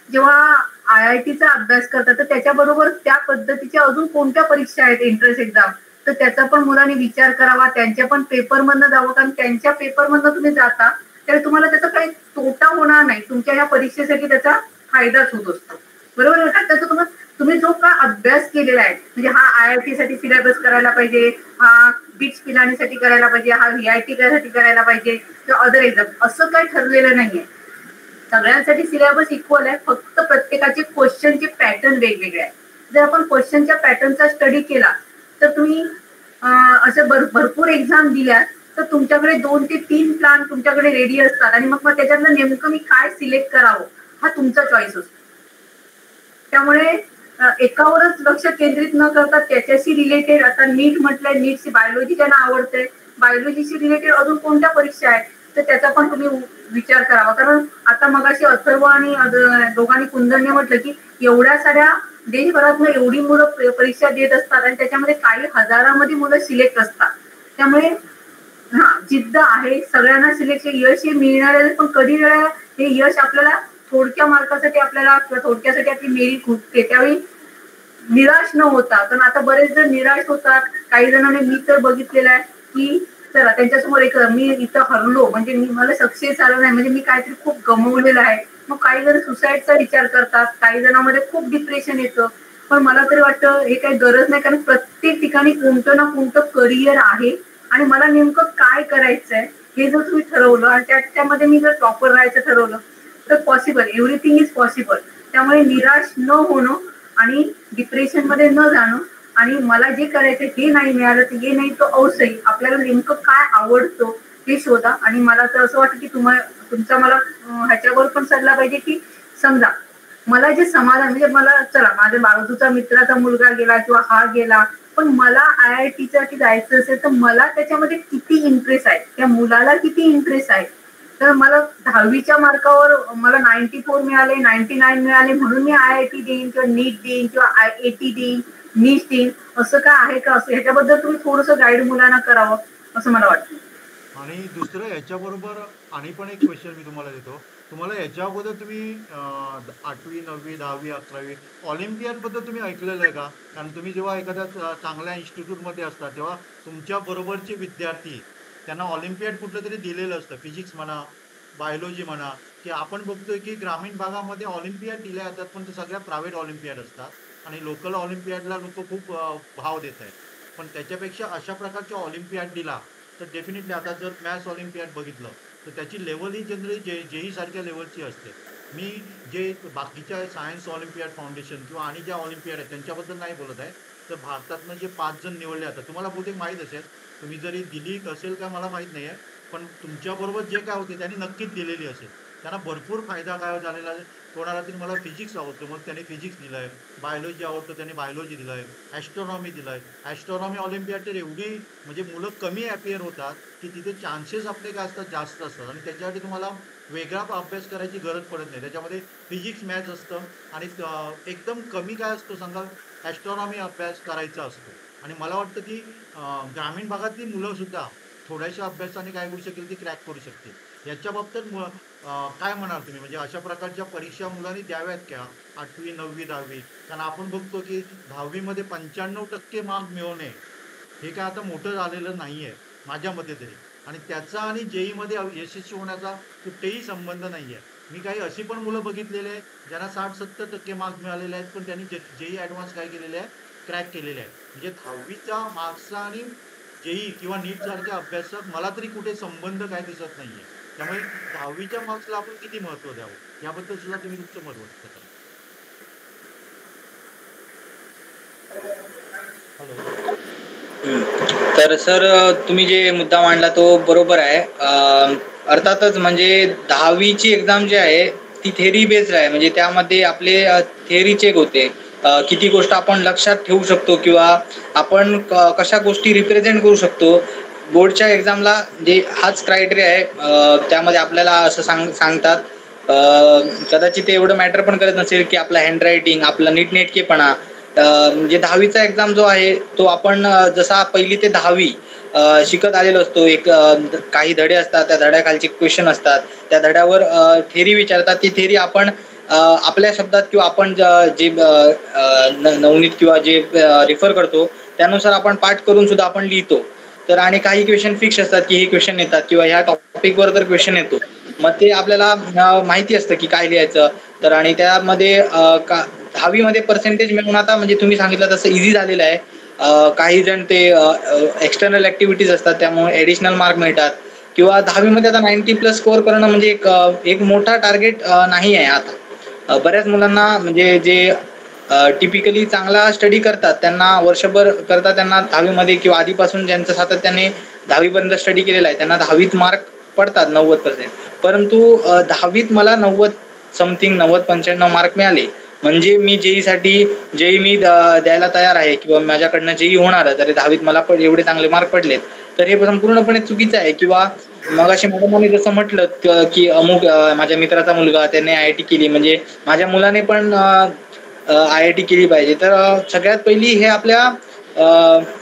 S3: जेव्हा IITचा अभ्यास करता तर त्याच्याबरोबर त्या पद्धतीच्या अजून कोणत्या परीक्षा आहेत एंट्रन्स एक्झाम, तर त्याचा पण मुलांनी विचार करावा. त्यांच्या पण पेपरमधनं जावं, कारण त्यांच्या पेपरमधनं तुम्ही जाता त्यावेळी तुम्हाला त्याचा काही तोटा होणार नाही, तुमच्या या परीक्षेसाठी त्याचा फायदाच होत असतो. बरोबर. त्याचा तुम्ही जो का अभ्यास केलेला आहे म्हणजे हा IIT साठी सिलेबस करायला पाहिजे, हा बिट्स पिलानीसाठी करायला पाहिजे, हा VIT साठी करायला पाहिजे किंवा अदर एक्झाम असं काही ठरलेलं नाहीये. सगळ्यांसाठी सिलेबस इक्वल आहे, फक्त प्रत्येकाचे क्वेश्चनचे पॅटर्न वेगवेगळे आहे. जर आपण क्वेश्चनच्या पॅटर्नचा स्टडी केला तर तुम्ही असे भरपूर एक्झाम दिल्या तर तुमच्याकडे 2 ते 3 प्लॅन तुमच्याकडे रेडी असतात आणि मग त्याच्यातलं नेमकं मी काय सिलेक्ट करावं हा तुमचा चॉईस असतो. त्यामुळे एकावरच लक्ष केंद्रित न करता त्याच्याशी रिलेटेड, आता नीट म्हटलंय, नीटची बायोलॉजी त्यांना आवडते, बायोलॉजीशी रिलेटेड अजून कोणत्या परीक्षा आहेत तर त्याचा पण तुम्ही विचार करावा. कारण आता मगाशी अथर्व आणि दोघांनी कुंदनने म्हटलं की एवढ्या साऱ्या देशभरातनं एवढी मुलं परीक्षा देत असतात आणि त्याच्यामध्ये काही हजारामध्ये मुलं सिलेक्ट असतात. त्यामुळे हा जिद्द आहे, सगळ्यांना सिलेक्शन यश हे मिळणार आहे, पण कधी वेळा हे यश आपल्याला थोडक्या मार्कासाठी आपल्याला थोडक्यासाठी आपली मेरिट फुटते, त्यावेळी निराश न होता. कारण आता बरेच जण निराश होतात. काही जणांनी मी तर बघितलेलं आहे की चला त्यांच्यासमोर एक मी इथं हरलो म्हणजे मला सक्सेस आलं नाही म्हणजे मी काहीतरी खूप गमवलेलं आहे, मग काही जण सुसाईडचा विचार करतात, काही जणांमध्ये खूप डिप्रेशन येतं. पण मला तरी वाटतं हे काही गरज नाही, कारण प्रत्येक ठिकाणी कोणतं ना कोणतं करिअर आहे आणि मला नेमकं काय करायचंय हे जर तुम्ही ठरवलं आणि त्यामध्ये मी जर टॉपर राहायचं ठरवलं तर पॉसिबल, एव्हरीथिंग इज पॉसिबल. त्यामुळे निराश न होणं आणि डिप्रेशन मध्ये न जाणं आणि मला जे करायचं हे नाही मिळालं तर हे नाही तो अवसही, आपल्याला नेमकं काय आवडतं हे शोधा. आणि मला तर असं वाटतं की तुमचा मला ह्याच्यावर पण सल्ला पाहिजे की समजा मला जे समाधान म्हणजे मला चला माझ्या बाजूचा मित्राचा मुलगा गेला किंवा हा गेला, पण मला IIT साठी जायचं असेल तर मला त्याच्यामध्ये किती इंटरेस्ट आहे, त्या मुलाला किती इंटरेस्ट आहे. तर मला 10वीच्या मार्कावर मला 94 मिळाले, 99 मिळाले म्हणून मी IIT देईन किंवा नीट देईन किंवा IIT देईन नीट टीम असं काय आहे का, असं ह्याच्याबद्दल तुम्ही थोडंसं गाईड मुलांना करावं असं मला वाटतं.
S2: आणि दुसरं याच्याबरोबर आणि पण एक क्वेश्चन मी तुम्हाला देतो. तुम्हाला याच्या अगोदर तुम्ही 8वी 9वी 10वी 11वी ऑलिम्पियाड बद्दल तुम्ही ऐकलेलं आहे का? कारण तुम्ही जेव्हा एखाद्या चांगल्या इन्स्टिट्यूटमध्ये असता तेव्हा तुमच्या बरोबरचे विद्यार्थी त्यांना ऑलिम्पियाड कुठलं तरी दिलेलं असतं, फिजिक्स म्हणा, बायोलॉजी म्हणा, की आपण बघतोय की ग्रामीण भागामध्ये ऑलिम्पियाड दिल्या जातात पण ते सगळ्या प्रायव्हेट ऑलिम्पियाड असतात आणि लोकल ऑलिम्पियाडला लोक खूप भाव देत आहेत. पण त्याच्यापेक्षा अशा प्रकारच्या ऑलिम्पियाड दिला तर डेफिनेटली, आता जर मॅथ्स ऑलिम्पियाड बघितलं तर त्याची लेवल ही जनरली जेई सारख्या लेवलची असते. मी जे बाकीच्या सायन्स ऑलिम्पियाड फाउंडेशन किंवा आणि ज्या ऑलिम्पियाड आहेत त्यांच्याबद्दल नाही बोलत आहे, तर भारतातनं जे 5 जण निवडले जातात, तुम्हाला बहुतेक माहीत असेल, तुम्ही जरी दिली असेल का मला माहीत नाही आहे, पण तुमच्याबरोबर जे काय होते त्यांनी नक्कीच दिलेली असेल. त्यांना भरपूर फायदा काय झालेला आहे. कोणाला तरी मला फिजिक्स आवडतं मग त्याने फिजिक्स दिलं आहे, बायोलॉजी आवडतं त्याने बायोलॉजी दिलं आहे, ॲस्ट्रॉनॉमी दिलं आहे. ॲस्ट्रॉनॉमी ऑलिम्पियाड तर एवढी म्हणजे मुलं कमी अपियर होतात की तिथे चान्सेस आपले काय असतात जास्त असतात आणि त्याच्यासाठी तुम्हाला वेगळा अभ्यास करायची गरज पडत नाही. त्याच्यामध्ये फिजिक्स मॅथ्स असतं आणि एकदम कमी काय असतो सांगा, ॲस्ट्रॉनॉमी अभ्यास करायचा असतो. आणि मला वाटतं की ग्रामीण भागातली मुलंसुद्धा थोड्याशा अभ्यासाने काय करू शकेल, ती क्रॅक करू शकतील. याच्या बाबतीत काय म्हणाल तुम्ही, म्हणजे अशा प्रकारच्या परीक्षा मुलांनी द्याव्यात का 8वी 9वी 10वी? कारण आपण बघतो की 10वीमध्ये 95% मार्क मिळवणे हे काय आता मोठं झालेलं नाही आहे माझ्या मते तरी, आणि त्याचा आणि जेईमध्ये यशस्वी होण्याचा कुठेही संबंध नाही आहे. मी काही अशी पण मुलं बघितलेले आहेत ज्यांना 60-70% मार्क मिळालेले आहेत पण त्यांनी जेई ॲडव्हान्स काय केलेले आहे, क्रॅक केलेले आहे. म्हणजे 10वीच्या मार्क्सचा आणि जेई किंवा नीट सारख्या अभ्यासात मला तरी कुठे संबंध काय दिसत नाही आहे. त्यामुळे 10वीच्या मार्क्सला आपण किती महत्त्व द्यावं याबद्दल सुद्धा तुम्ही तुमचं मत व्यक्त करा.
S1: तर सर, तुम्ही जे मुद्दा मांडला तो बरोबर आहे. अर्थातच म्हणजे 10वीची एक्झाम जी आहे ती थेरी बेस्ड आहे, म्हणजे त्यामध्ये आपले थेरी चेक होते, किती गोष्ट आपण लक्षात ठेवू शकतो किंवा आपण कशा गोष्टी रिप्रेझेंट करू शकतो. बोर्डच्या एक्झामला जे हाच क्रायटेरिया आहे, त्यामध्ये आपल्याला असं सांगतात, कदाचित ते एवढं मॅटर पण करत नसेल की आपला हँडरायटिंग, आपला नीटनेटकेपणा. म्हणजे 10वीचा एक्झाम जो आहे तो आपण जसा 1ली ते 10वी शिकत आलेलो असतो. एक काही धडे असतात, त्या धड्याखालचे क्वेश्चन असतात, त्या धड्यावर थेरी विचारतात. ती थेरी आपण आपल्या शब्दात किंवा आपण जे नवनीत किंवा जे रेफर करतो त्यानुसार आपण पाठ करून सुद्धा आपण लिहितो. तर आणि काही क्वेश्चन फिक्स असतात की हे क्वेश्चन येतात किंवा ह्या टॉपिकवर तर क्वेश्चन येतो, मग ते आपल्याला माहिती असतं की काय लिहायचं. तर आणि त्यामध्ये 10वीमध्ये पर्सेंटेज मिळवून आता म्हणजे तुम्ही सांगितलं तसं इझी झालेलं आहे. काही जण ते एक्सटर्नल ॲक्टिव्हिटीज असतात त्यामुळे ॲडिशनल मार्क मिळतात, किंवा 10वीमध्ये आता 90+ स्कोअर करणं म्हणजे एक मोठा टार्गेट नाही आहे आता. बऱ्याच मुलांना म्हणजे जे टिपिकली चांगला स्टडी करतात त्यांना वर्षभर करतात, त्यांना 10वीमध्ये किंवा आधीपासून ज्यांचं सातत्याने 10वीपर्यंत स्टडी केलेला आहे त्यांना 10वीत मार्क पडतात 90%. परंतु 10वीत मला 90 समथिंग 90-95 मार्क मिळाले म्हणजे मी जेई मी द्यायला तयार आहे किंवा माझ्याकडनं जेई होणार आहे, तर 10वीत मला एवढे चांगले मार्क पडलेत, तर हे संपूर्णपणे चुकीचं आहे. किंवा मगाशी मॅडमांनी जसं म्हटलं की अमुक माझ्या मित्राचा मुलगा त्याने IIT केली, म्हणजे माझ्या मुलाने पण IIT केली पाहिजे. तर सगळ्यात पहिली हे आपल्या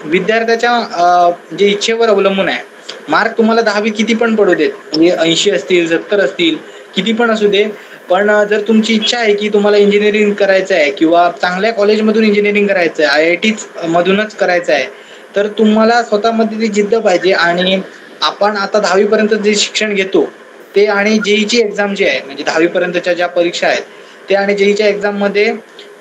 S1: विद्यार्थ्याच्या जे इच्छेवर अवलंबून आहे. मार्क तुम्हाला 10वीत किती पण पडू देत, म्हणजे 80 असतील 70 असतील किती पण असू दे, पण जर तुमची इच्छा आहे की तुम्हाला इंजिनिअरिंग करायचं आहे किंवा चांगल्या कॉलेजमधून इंजिनिअरिंग करायचं आहे, IIT मधूनच करायचं आहे, तर तुम्हाला स्वतःमध्ये ती जिद्द पाहिजे. आणि आपण आता 10वीपर्यंत जे शिक्षण घेतो ते आणि जेईची एक्झाम जी आहे, म्हणजे 10वीपर्यंतच्या ज्या परीक्षा आहेत ते आणि जेईच्या एक्झाममध्ये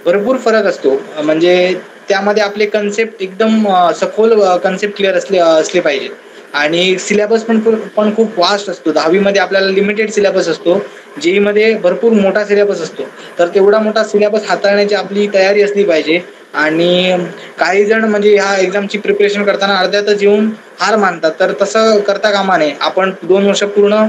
S1: भरपूर फरक असतो. म्हणजे त्यामध्ये आपले कन्सेप्ट एकदम सखोल कन्सेप्ट क्लिअर असले पाहिजे. आणि सिलेबस पण खूप वास्ट असतो. 10वीमध्ये आपल्याला लिमिटेड सिलेबस असतो, जेईमध्ये भरपूर मोठा सिलेबस असतो. तर तेवढा मोठा सिलेबस हाताळण्याची आपली तयारी असली पाहिजे. आणि काही जण म्हणजे ह्या एक्झामची प्रिपरेशन करताना अर्ध्यातच येऊन हार मानतात, तर तसं करता कामा नये. आपण 2 वर्ष पूर्ण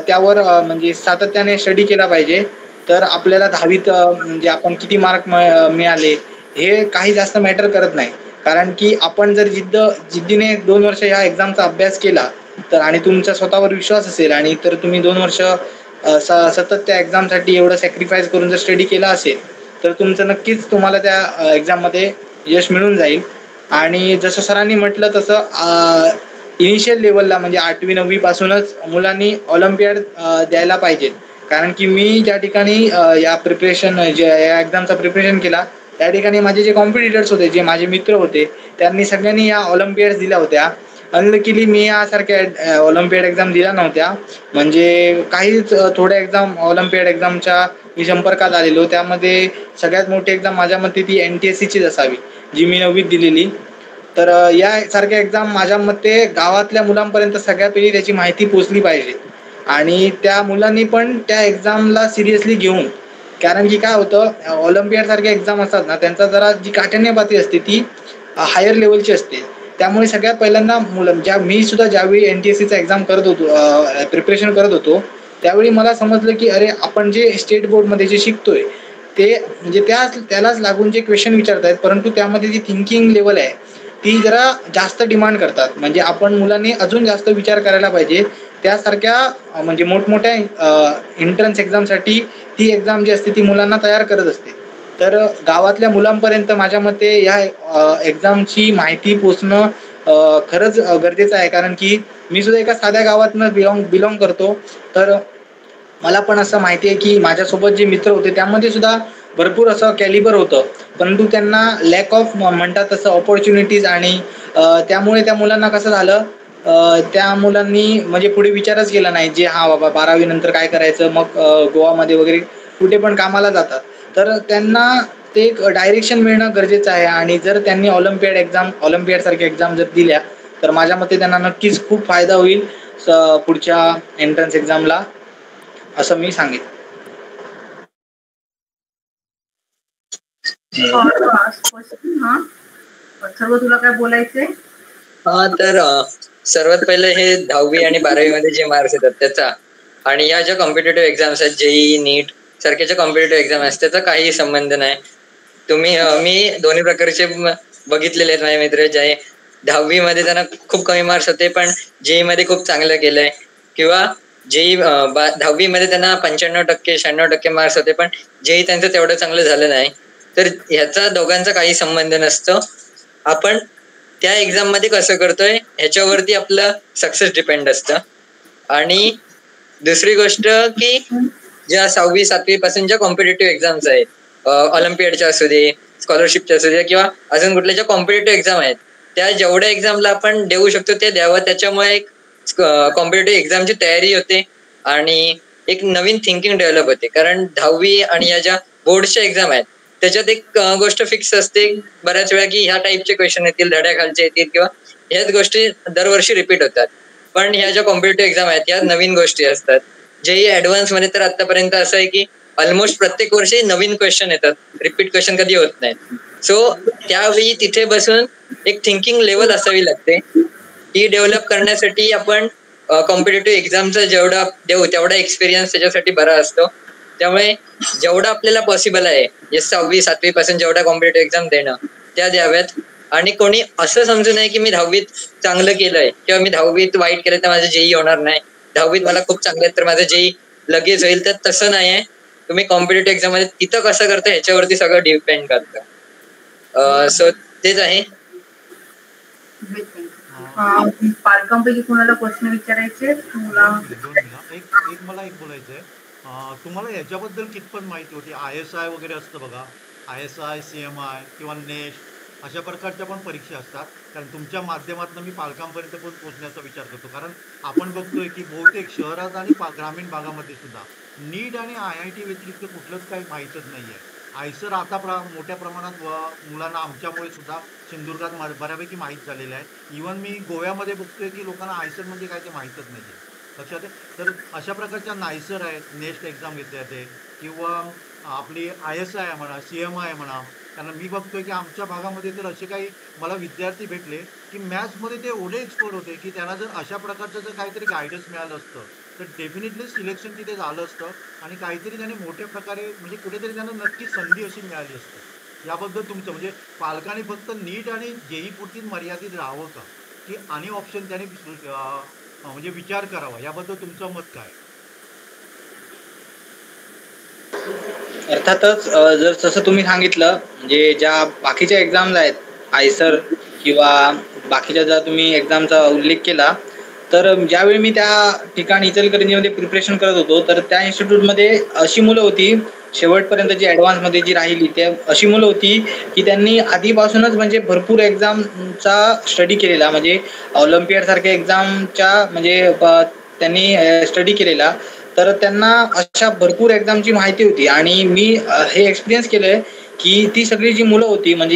S1: त्यावर म्हणजे सातत्याने स्टडी केला पाहिजे. तर आपल्याला 10वीत म्हणजे आपण किती मार्क मिळाले हे काही जास्त मॅटर करत नाही. कारण की आपण जर जिद्दीने 2 वर्ष ह्या एक्झामचा अभ्यास केला तर आणि तुमचा स्वतःवर विश्वास असेल आणि तर तुम्ही 2 वर्ष सतत त्या एक्झामसाठी एवढं सॅक्रिफाईस करून जर स्टडी केला असेल तर तुमचं नक्कीच तुम्हाला त्या एक्झाममध्ये यश मिळून जाईल. आणि जसं सरांनी म्हटलं तसं इनिशियल लेवलला म्हणजे 8वी 9वी पासूनच मुलांनी ऑलिम्पियाड द्यायला पाहिजेत. कारण की मी ज्या ठिकाणी या प्रिपरेशन या एक्झामचा प्रिपरेशन केला त्या ठिकाणी माझे जे कॉम्पिटिटर्स होते, जे माझे मित्र होते, त्यांनी सगळ्यांनी या ऑलिम्पियाड दिल्या होत्या. अनलकीली मी यासारख्या ऑलिम्पियाड एक्झाम दिल्या नव्हत्या. म्हणजे काहीच थोड्या एक्झाम ऑलिम्पियाड एक्झामच्या मी संपर्कात आलेलो. त्यामध्ये सगळ्यात मोठी एक्झाम माझ्या मते ती NTSCचीच असावी, जी मी 9वीत दिलेली. तर यासारख्या एक्झाम माझ्या मते गावातल्या मुलांपर्यंत सगळ्यात पहिली त्याची माहिती पोचली पाहिजे आणि त्या मुलांनी पण त्या एक्झामला सिरियसली घेऊन, कारण की काय होतं, ऑलिम्पियाड सारख्या एक्झाम असतात ना, त्यांचा जरा जी काठिण्य पातळी असते ती हायर लेवलची असते. त्यामुळे सगळ्यात पहिल्यांदा मुलं मी सुद्धा ज्यावेळी NTSCचा एक्झाम करत होतो, प्रिपरेशन करत होतो, त्यावेळी मला समजलं की अरे आपण जे स्टेट बोर्डमध्ये जे शिकतोय ते म्हणजे त्यालाच लागून जे क्वेश्चन विचारतायत, परंतु त्यामध्ये जी थिंकिंग लेवल आहे ती जरा जास्त डिमांड करतात. म्हणजे आपण मुलांनी अजून जास्त विचार करायला पाहिजे. त्यासारख्या म्हणजे मोठमोठ्या एंट्रन्स एक्झामसाठी ती एक्झाम जी असते ती मुलांना तयार करत असते. तर गावातल्या मुलांपर्यंत माझ्या मते या एक्झामची माहिती पोचणं खरंच गरजेचं आहे. कारण की मी सुद्धा एका साध्या गावातनं बिलॉंग करतो. तर मला पण असं माहिती आहे की माझ्यासोबत जे मित्र होते त्यामध्ये सुद्धा भरपूर असं कॅलिबर होतं, परंतु त्यांना लॅक ऑफ म्हणतात तसं ऑपॉर्च्युनिटीज आणि त्यामुळे त्या मुलांना कसं झालं, त्या मुलांनी म्हणजे पुढे विचारच केला नाही, जे हा बाबा 12वी नंतर काय करायचं, मग गोवामध्ये वगैरे कुठे पण कामाला जातात. तर त्यांना ते एक डायरेक्शन मिळणं गरजेचं आहे. आणि जर त्यांनी ऑलिम्पियाड सारख्या एक्झाम जर दिल्या तर माझ्या मते त्यांना नक्कीच खूप फायदा होईल पुढच्या एंट्रन्स एक्झामला, असं मी सांगेन.
S3: सर्व तुला काय बोलायचंय?
S4: तर सर्वात पहिले हे 10वी आणि 12वी मध्ये जे मार्क्स येतात त्याचा आणि या ज्या कॉम्पिटेटिव्ह एक्झाम्स आहेत, JEE नीट सारख्या ज्या कॉम्पिटेटिव्ह एक्झाम आहेत त्याचा काही संबंध नाही. मी दोन्ही प्रकारचे बघितलेले आहेत. माझे मित्र जे 10वी मध्ये त्यांना खूप कमी मार्क्स होते पण JEE मध्ये खूप चांगलं केलंय, किंवा JEE 10वी मध्ये त्यांना 95% 96% मार्क्स होते पण JEE त्यांचं तेवढं चांगलं झालं नाही. तर ह्याचा दोघांचा काही संबंध नसतो. आपण त्या एक्झाम मध्ये कसं करतोय ह्याच्यावरती आपलं सक्सेस डिपेंड असतं. आणि दुसरी गोष्ट की ज्या 6वी 7वी पासून ज्या कॉम्पिटेटिव्ह एक्झाम्स आहेत, ऑलिम्पियाडच्या असू दे, स्कॉलरशिपच्या असू दे, किंवा अजून कुठल्या ज्या कॉम्पिटेटिव्ह एक्झाम आहेत त्या जेवढ्या एक्झामला आपण देऊ शकतो ते द्यावं. त्याच्यामुळे एक कॉम्पिटेटिव्ह एक्झामची तयारी होते आणि एक नवीन थिंकिंग डेव्हलप होते. कारण 10वी आणि या ज्या बोर्डच्या एक्झाम आहेत त्याच्यात एक गोष्ट फिक्स असते बऱ्याच वेळा की ह्या टाईपचे क्वेश्चन येतील, धड्याखालचे येतील, किंवा ह्याच गोष्टी दरवर्षी रिपीट होतात. पण ह्या ज्या कॉम्पिटेटिव्ह एक्झाम आहेत ह्या नवीन गोष्टी असतात. JEE ऍडव्हान्स मध्ये तर आतापर्यंत असं आहे की ऑलमोस्ट प्रत्येक वर्षी नवीन क्वेश्चन येतात, रिपीट क्वेश्चन कधी होत नाहीत. सो त्यावेळी तिथे बसून एक थिंकिंग लेवल असावी लागते. ती डेव्हलप करण्यासाठी आपण कॉम्पिटेटिव्ह एक्झामचा जेवढा देऊ तेवढा एक्सपिरियन्स त्याच्यासाठी बरा असतो. त्यामुळे जेवढं आपल्याला पॉसिबल आहे 6वी 7वी पासून जेवढ्या कॉम्पिटेटिव्ह एक्झाम देणं त्या द्याव्यात. आणि कोणी असं समजू नये की मी 10वीत चांगलं केलंय किंवा मी 10वीत वाईट केलं तर माझं JEE होणार नाही, 10वीत मला खूप चांगलं आहे तर माझं JEE लगेच होईल. तर तसं नाही आहे. तुम्ही कॉम्पिटेटिव्ह एक्झाम मध्ये तिथं कसं करता ह्याच्यावरती सगळं डिपेंड करतं. सो तेच आहे.
S3: पालकांपैकी कोणाला प्रश्न विचारायचे तुला?
S2: एक मला बोलायचंय, तुम्हाला याच्याबद्दल कितपत माहिती होती? ISI वगैरे असतं बघा, ISI CMI किंवा नेट अशा प्रकारच्या पण परीक्षा असतात. कारण तुमच्या माध्यमातून मी पालकांपर्यंत पण पोहोचण्याचा विचार करतो. कारण आपण बघतोय की बहुतेक शहरात आणि ग्रामीण भागामध्ये सुद्धा नीट आणि IIT व्यतिरिक्त कुठलंच काही माहीतच नाही आहे. आयसर आता मोठ्या प्रमाणात मुलांना आमच्यामुळे सुद्धा सिंधुदुर्गात बऱ्यापैकी माहीत झालेलं आहे. इव्हन मी गोव्यामध्ये बघतोय की लोकांना आयसर म्हणजे काय ते माहीतच नाही आहे. लक्षात आहे. तर अशा प्रकारच्या नायसर आहेत, नेक्स्ट एक्झाम घेतले जाते, किंवा आपली ISI आहे म्हणा, CMI आहे म्हणा. कारण मी बघतोय की आमच्या भागामध्ये तर असे काही मला विद्यार्थी भेटले की मॅथ्समध्ये ते एवढे एक्सपर्ट होते की त्यांना जर अशा प्रकारचं जर काहीतरी गायडन्स मिळालं असतं तर डेफिनेटली सिलेक्शन तिथे झालं असतं आणि काहीतरी त्याने मोठ्या प्रकारे म्हणजे कुठेतरी त्यांना नक्की संधी अशी मिळाली असते. याबद्दल तुमचं म्हणजे पालकांनी फक्त नीट आणि JEE पुरती मर्यादित राहावं का, की आणि ऑप्शन त्याने म्हणजे विचार करावा, याबद्दल तुमचं मत काय?
S1: अर्थातच जर जसं तुम्ही सांगितलं म्हणजे ज्या बाकीच्या एक्झाम्स आहेत आयसर किंवा बाकीच्या ज्या तुम्ही एक्झामचा उल्लेख केला, तर ज्यावेळी मी त्या ठिकाणी इचलकरंजीमध्ये प्रिपरेशन करत होतो, तर त्या इन्स्टिट्यूटमध्ये अशी मुलं होती शेवटपर्यंत जी ॲडव्हान्समध्ये जी राहिली, त्या अशी मुलं होती की त्यांनी आधीपासूनच म्हणजे भरपूर एक्झामचा स्टडी केलेला, म्हणजे ऑलिम्पियाड सारख्या एक्झामच्या म्हणजे त्यांनी स्टडी केलेला. तर त्यांना अशा भरपूर एक्झामची माहिती होती आणि मी हे एक्सपिरियन्स केलंय की ती सगळी जी मुलं होती म्हणजे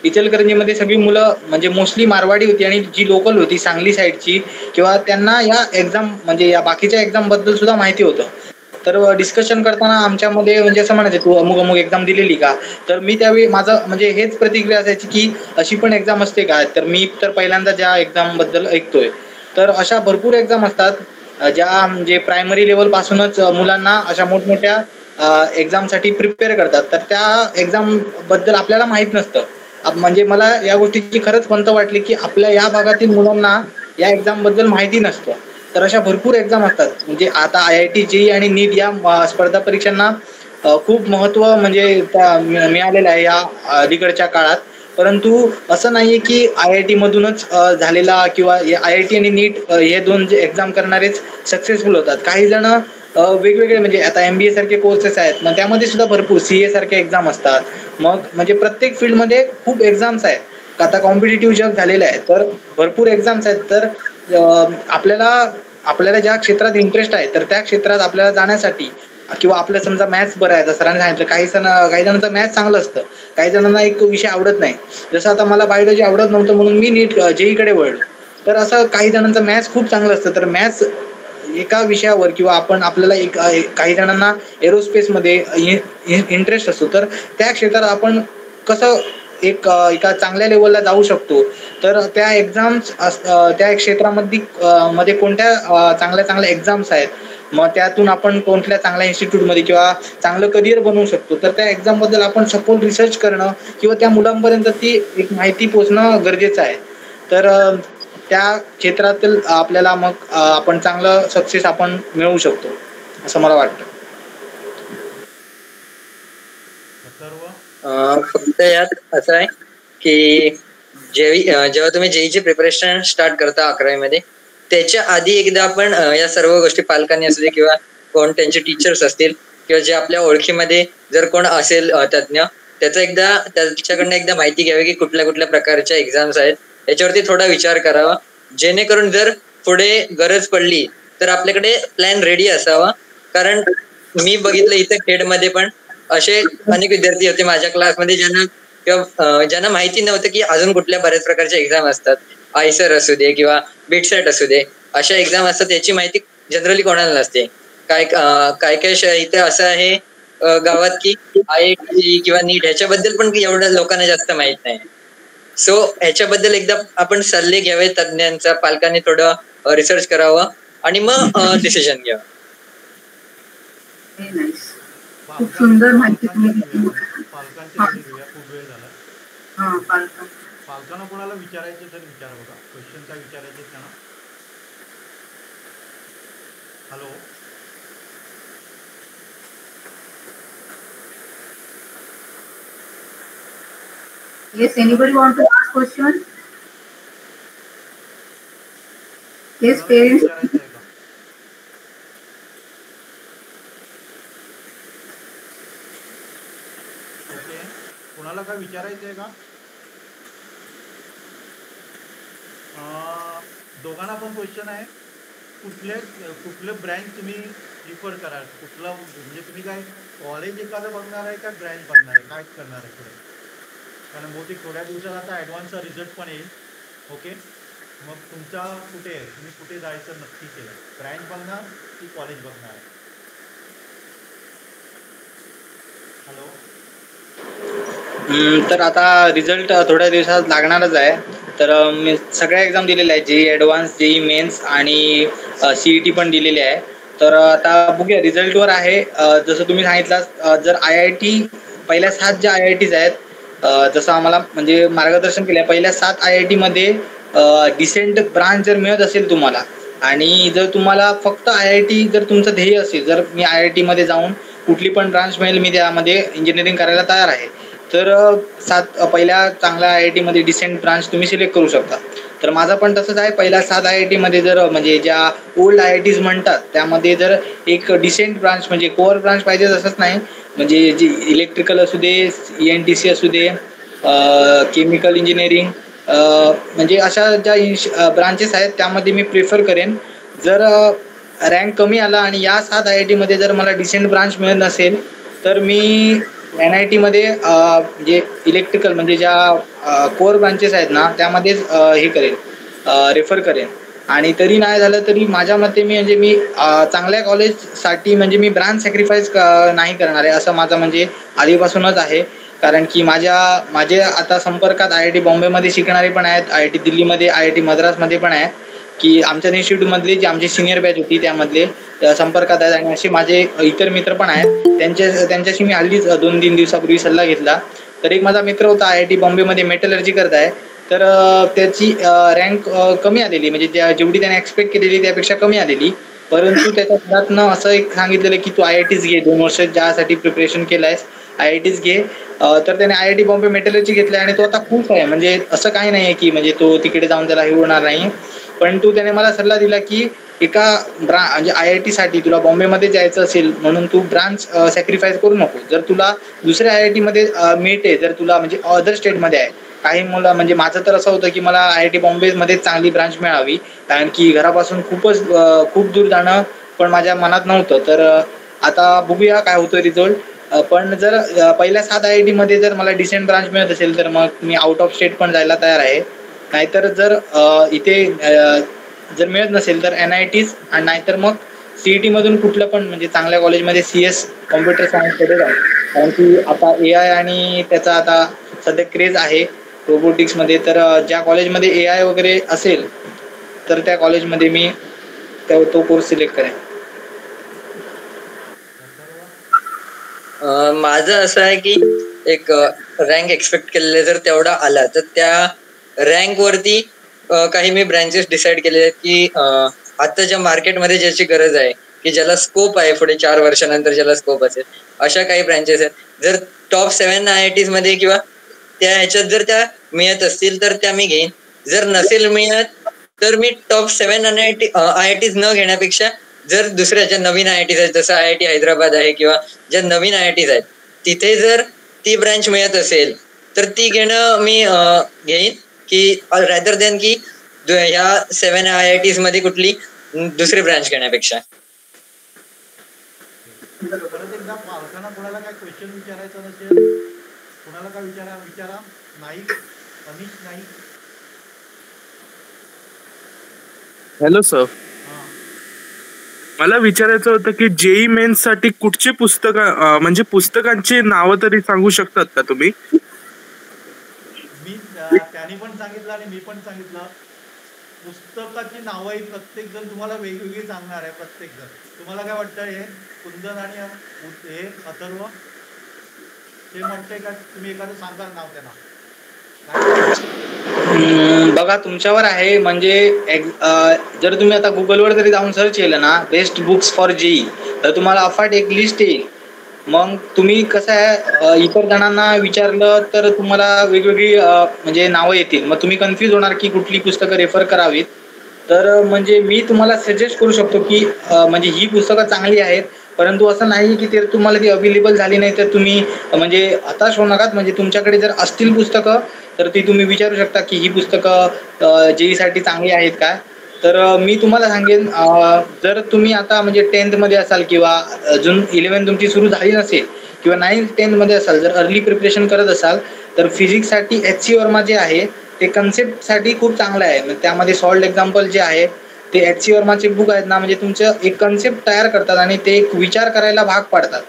S1: इचलकरंजीमध्ये सगळी मुलं म्हणजे मोस्टली मारवाडी होती आणि जी लोकल होती सांगली साईडची, किंवा त्यांना या एक्झाम म्हणजे या बाकीच्या एक्झाम बद्दल सुद्धा माहिती होतं. तर डिस्कशन करताना आमच्यामध्ये म्हणजे असं म्हणायचं, तू अमुक अमुक एक्झाम दिलेली का? तर मी त्यावेळी माझं म्हणजे हेच प्रतिक्रिया असायची की अशी पण एक्झाम असते का? तर मी तर पहिल्यांदा ज्या एक्झाम बद्दल ऐकतोय. तर अशा भरपूर एक्झाम असतात ज्या म्हणजे प्रायमरी लेवल पासूनच मुलांना अशा मोठमोठ्या एक्झामसाठी प्रिपेअर करतात. तर त्या एक्झाम बद्दल आपल्याला माहित नसतं. म्हणजे मला या गोष्टीची खरंच खंत वाटली की आपल्या या भागातील मुलांना या एक्झाम बद्दल माहिती नसतं. तर अशा भरपूर एक्झाम असतात. म्हणजे आता IIT JEE आणि नीट या स्पर्धा परीक्षांना खूप महत्त्व म्हणजे मिळालेलं आहे या अलीकडच्या काळात. परंतु असं नाहीये की IIT मधूनच झालेला किंवा IIT आणि नीट हे दोन जे एक्झाम करणारेच सक्सेसफुल होतात. काही जण वेगवेगळे म्हणजे आता MBA सारखे कोर्सेस आहेत, मग त्यामध्ये सुद्धा भरपूर CA सारखे एक्झाम असतात. मग म्हणजे प्रत्येक फील्डमध्ये खूप एक्झाम्स आहेत. आता कॉम्पिटिटिव्ह जग झालेलं आहे, तर भरपूर एक्झाम्स आहेत. तर आपल्याला ज्या क्षेत्रात इंटरेस्ट आहे तर त्या क्षेत्रात आपल्याला जाण्यासाठी किंवा आपलं समजा मॅथ्स बरं आहे, तर सरांनी सांगितलं काही जणांचं मॅथ्स चांगलं असतं, काही जणांना एक विषय आवडत नाही. जसं आता मला बायोलॉजी आवडत नव्हतं म्हणून मी नीट JEE कडे वळलो. तर असं काही जणांचं मॅथ्स खूप चांगलं असतं. तर मॅथ्स एका विषयावर किंवा आपल्याला काही जणांना एरोस्पेसमध्ये इंटरेस्ट असतो, तर त्या क्षेत्रात आपण कसं एका चांगल्या लेवलला जाऊ शकतो. तर त्या एक्झाम्स त्या क्षेत्रामध्ये मध्ये कोणत्या चांगल्या एक्झाम्स आहेत, मग त्यातून आपण कोणत्या चांगल्या इन्स्टिट्यूटमध्ये किंवा चांगलं करिअर बनवू शकतो. तर त्या एक्झामबद्दल आपण सखोल रिसर्च करणं किंवा त्या मुलांपर्यंत ती एक माहिती पोहोचणं गरजेचं आहे. तर त्या क्षेत्रातील आपल्याला मग आपण चांगलं सक्सेस आपण मिळवू शकतो असं मला वाटतं.
S4: फक्त यात असं आहे की जेव्हा तुम्ही JEE प्रिपरेशन स्टार्ट करता 11वी मध्ये, त्याच्या आधी एकदा आपण या सर्व गोष्टी पालकांनी असू दे किंवा कोण त्यांचे टीचर्स असतील किंवा जे आपल्या ओळखीमध्ये जर कोण असेल तज्ञ, त्याच्याकडनं एकदा माहिती घ्यावी की कुठल्या कुठल्या प्रकारच्या एक्झाम्स आहेत, याच्यावरती थोडा विचार करावा, जेणेकरून जर पुढे गरज पडली तर आपल्याकडे प्लॅन रेडी असावा. कारण मी बघितलं इथं खेडमध्ये पण असे अनेक विद्यार्थी होते माझ्या क्लासमध्ये ज्यांना माहिती नव्हतं की अजून कुठल्या बऱ्याच प्रकारच्या एक्झाम असतात, आयसर असू दे किंवा बिटसेट असू दे, अशा एक्झाम असतात याची माहिती जनरली कोणाला नसते. काय इथे असं आहे गावात की IIT किंवा नीट ह्याच्याबद्दल पण एवढ्या लोकांना जास्त माहित नाही. सो ह्याच्याबद्दल एकदा आपण सल्ले घ्यावे तज्ञांचा, पालकांनी थोडं रिसर्च करावं आणि मग डिसिजन घ्यावं.
S3: खूप सुंदर माहिती तुम्ही दिली.
S2: पालकांची खूप वेळ झाला. पालकांना कोणाला विचारायचं तर विचारा बघा, क्वेश्चन काय विचारायचे त्यांना. Hello,
S3: Yes, anybody want to ask question? Yes, parents.
S2: विचारायचं आहे का? ओके, कोणाला काय विचारायचं आहे का? दोघांना पण क्वेश्चन आहे. कुठलं ब्रँच तुम्ही प्रिफर कराल? कुठला म्हणजे तुम्ही काय कॉलेज एखादं बघणार आहे का ब्रँच बघणार आहे, काय करणार आहे पुढे? कारण बहुतेक थोड्या दिवसात आता ॲडव्हान्सचा रिझल्ट पण येईल. ओके, मग तुमचा कुठे आहे, तुम्ही कुठे जायचं नक्की केलं? ब्रँच बघणार की कॉलेज बघणार आहे? हॅलो,
S1: तर आता रिझल्ट थोड्या दिवसात लागणारच आहे. तर मी सगळ्या एक्झाम दिलेल्या आहेत, JEE ॲडव्हान्स, JEE मेन्स आणि CET पण दिलेली आहे. तर आता बघूया रिझल्टवर आहे. जसं तुम्ही सांगितलं, जर IIT पहिल्या 7 ज्या IITs आहेत, जसं आम्हाला म्हणजे मार्गदर्शन केलं आहे, पहिल्या 7 IIT मध्ये डिसेंट ब्रांच जर मिळत असेल तुम्हाला, आणि जर तुम्हाला फक्त IIT जर तुमचं ध्येय असेल, जर मी IIT मध्ये जाऊन कुठली पण ब्रांच मिळेल मी त्यामध्ये इंजिनिअरिंग करायला तयार आहे. तर पहिल्या चांगल्या IIT मध्ये डिसेंट ब्रांच तुम्ही सिलेक्ट करू शकता. तर माझं पण तसंच आहे. पहिल्या 7 IIT मध्ये जर म्हणजे ज्या ओल्ड IITs म्हणतात त्यामध्ये जर एक डिसेंट ब्रांच म्हणजे कोअर ब्रांच पाहिजे तसंच नाही, म्हणजे जी इलेक्ट्रिकल असू दे, ENTC असू दे, केमिकल इंजिनिअरिंग, म्हणजे अशा ज्या ब्रांचेस आहेत त्यामध्ये मी प्रिफर करेन. जर रँक कमी आला आणि या 7 IIT मध्ये जर मला डिसेंट ब्रांच मिळत नसेल तर मी NIT मध्ये जे इलेक्ट्रिकल म्हणजे ज्या कोअर ब्रांचेस आहेत ना त्यामध्येच हे करेन, रेफर करेन. आणि तरी नाही झालं तरी माझ्या मते मी चांगल्या कॉलेजसाठी म्हणजे मी ब्रांच सॅक्रिफाईस नाही करणार आहे, असं माझं म्हणजे आधीपासूनच आहे. कारण की माझे आता संपर्कात IIT बॉम्बेमध्ये शिकणारे पण आहेत, IIT दिल्लीमध्ये, IIT मद्रासमध्ये पण आहे, की आमच्या इन्स्टिट्यूटमधले जे आमची सिनियर बॅच होती त्यामधले संपर्कात आहेत. आणि असे माझे इतर मित्र पण आहेत, त्यांच्याशी मी हल्लीच 2-3 दिवसापूर्वी सल्ला घेतला. तर एक माझा मित्र होता IIT बॉम्बेमध्ये मेटलर्जी करत आहे. तर त्याची रँक कमी आलेली, म्हणजे जेवढी त्याने एक्सपेक्ट केलेली त्यापेक्षा कमी आलेली. परंतु त्याच्या घरातनं असं एक सांगितलेलं की तू IITच घे, 2 वर्ष ज्यासाठी प्रिपरेशन केलं आहेस IITच घे. तर त्याने IIT बॉम्बे मेटलर्जी घेतली आणि तो आता खूप आहे. म्हणजे असं काही नाही आहे की म्हणजे तो तिकडे जाऊन त्याला हे होणार नाही. परंतु त्याने मला सल्ला दिला की एका म्हणजे IIT साठी तुला बॉम्बेमध्ये जायचं असेल म्हणून तू ब्रांच सॅक्रिफाईस करू नको. जर तुला दुसऱ्या IIT मध्ये मिळते, जर तुला म्हणजे अदर स्टेटमध्ये आहे, काही मुलं म्हणजे माझं तर असं होतं की मला IIT बॉम्बेमध्ये चांगली ब्रांच मिळावी, कारण की घरापासून खूप दूर जाणं पण माझ्या मनात नव्हतं. तर आता बघूया काय होतं रिझल्ट. पण जर पहिल्या 7 IIT मध्ये जर मला डिसेंट ब्रांच मिळत असेल तर मग मी आउट ऑफ स्टेट पण जायला तयार आहे. नाहीतर जर इथे जर मिळत नसेल तर NITच, आणि नाहीतर मग CET मधून कुठलं पण म्हणजे चांगल्या कॉलेजमध्ये CS कॉम्प्युटर सायन्समध्ये जाऊ. कारण की आता AI आणि त्याचा आता सध्या क्रेज आहे रोबोटिक्समध्ये. तर ज्या कॉलेजमध्ये AI वगैरे असेल तर त्या कॉलेजमध्ये मी तो कोर्स सिलेक्ट करेन.
S4: माझं असं आहे की एक रँक एक्सपेक्ट केलेला जर तेवढा आला तर त्या रँक वरती काही मी ब्रँचेस डिसाईड केले आहेत की आताच्या मार्केटमध्ये ज्याची गरज आहे, की ज्याला स्कोप आहे पुढे 4 वर्षानंतर ज्याला स्कोप असेल, अशा काही ब्रँचेस आहेत. जर टॉप 7 IITs मध्ये किंवा त्या ह्याच्यात जर त्या मिळत असतील तर त्या मी घेईन. जर नसेल मिळत तर मी टॉप 7 IITs न घेण्यापेक्षा जर दुसऱ्या ज्या नवीन IITs आहेत, जसं IIT हैदराबाद आहे किंवा ज्या नवीन IITs आहेत तिथे जर ती ब्रँच मिळत असेल तर ती घेणं मी घेईन, की रॅदर दॅन की ह्या 7 IITs मध्ये कुठली दुसरी ब्रँच घेण्यापेक्षा.
S2: परत एकदा पालकांना कोणाला काय क्वेश्चन विचारायचं नसेल, कोणाला काय विचारा. नाही अनिश नाही.
S5: हॅलो सर, मला विचारायचं होतं की JEE मेन्स साठी कुठची म्हणजे पुस्तकांची नावं तरी सांगू शकतात का तुम्ही?
S2: मी त्यांनी पण सांगितलं आणि मी पण सांगितलं, पुस्तकाची नावं ही प्रत्येक जण तुम्हाला वेगवेगळी सांगणार आहे. प्रत्येक जण तुम्हाला काय वाटतं, हे कुंदन आणि हे अथर्व ते म्हणतंय का तुम्ही एखादं सांगा नाव त्यांना?
S1: बघा तुमच्यावर आहे. म्हणजे जर तुम्ही आता गुगलवर जरी जाऊन सर्च केलं ना बेस्ट बुक्स फॉर JEE तर तुम्हाला अफाट एक लिस्ट येईल. मग तुम्ही कसं आहे इतर जणांना विचारलं तर तुम्हाला वेगवेगळी म्हणजे नावं येतील. मग तुम्ही कन्फ्यूज होणार की कुठली पुस्तकं रेफर करावीत. तर म्हणजे मी तुम्हाला सजेस्ट करू शकतो की म्हणजे ही पुस्तकं चांगली आहेत, परंतु असं नाही की ते तुम्हाला ती अवेलेबल झाली नाही तर तुम्ही म्हणजे हताश होऊ नका. म्हणजे तुमच्याकडे जर असतील पुस्तकं तर ती तुम्ही विचारू शकता की ही पुस्तकं JEE साठी चांगली आहेत का. तर मी तुम्हाला सांगेन, जर तुम्ही आता म्हणजे 10th मध्ये असाल किंवा अजून 11th तुमची सुरू झाली नसेल किंवा 9th 10th मध्ये असाल, जर अर्ली प्रिपरेशन करत असाल तर फिजिक्ससाठी HC वर्मा जे आहे ते कन्सेप्टसाठी खूप चांगलं आहे. त्यामध्ये सॉल्ड एक्झाम्पल जे आहे ते HC वर्माचे बुक आहेत ना, म्हणजे तुमचं एक कन्सेप्ट तयार करतात आणि ते एक विचार करायला भाग पाडतात.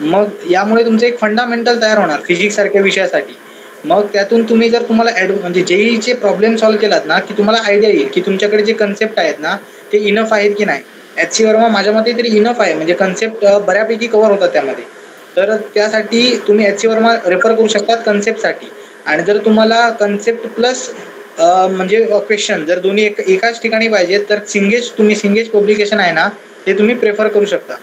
S1: मग यामुळे तुमचं एक फंडामेंटल तयार होणार फिजिक्स सारख्या विषयासाठी. मग त्यातून तुम्ही जर तुम्हाला म्हणजे JEEचे प्रॉब्लेम सॉल्व्ह केलात ना की तुम्हाला आयडिया येईल की तुमच्याकडे जे कन्सेप्ट आहेत ना ते इनफ आहेत की नाही. HC वर्मा माझ्या मते तरी इनफ आहे, म्हणजे कन्सेप्ट बऱ्यापैकी कव्हर होतात त्यामध्ये. तर त्यासाठी तुम्ही HC वर्मा रेफर करू शकतात कन्सेप्टसाठी. आणि जर तुम्हाला कन्सेप्ट प्लस म्हणजे क्वेश्चन जर दोन्ही एकाच ठिकाणी पाहिजे तर सिंगेज पब्लिकेशन आहे ना ते तुम्ही प्रेफर करू शकता.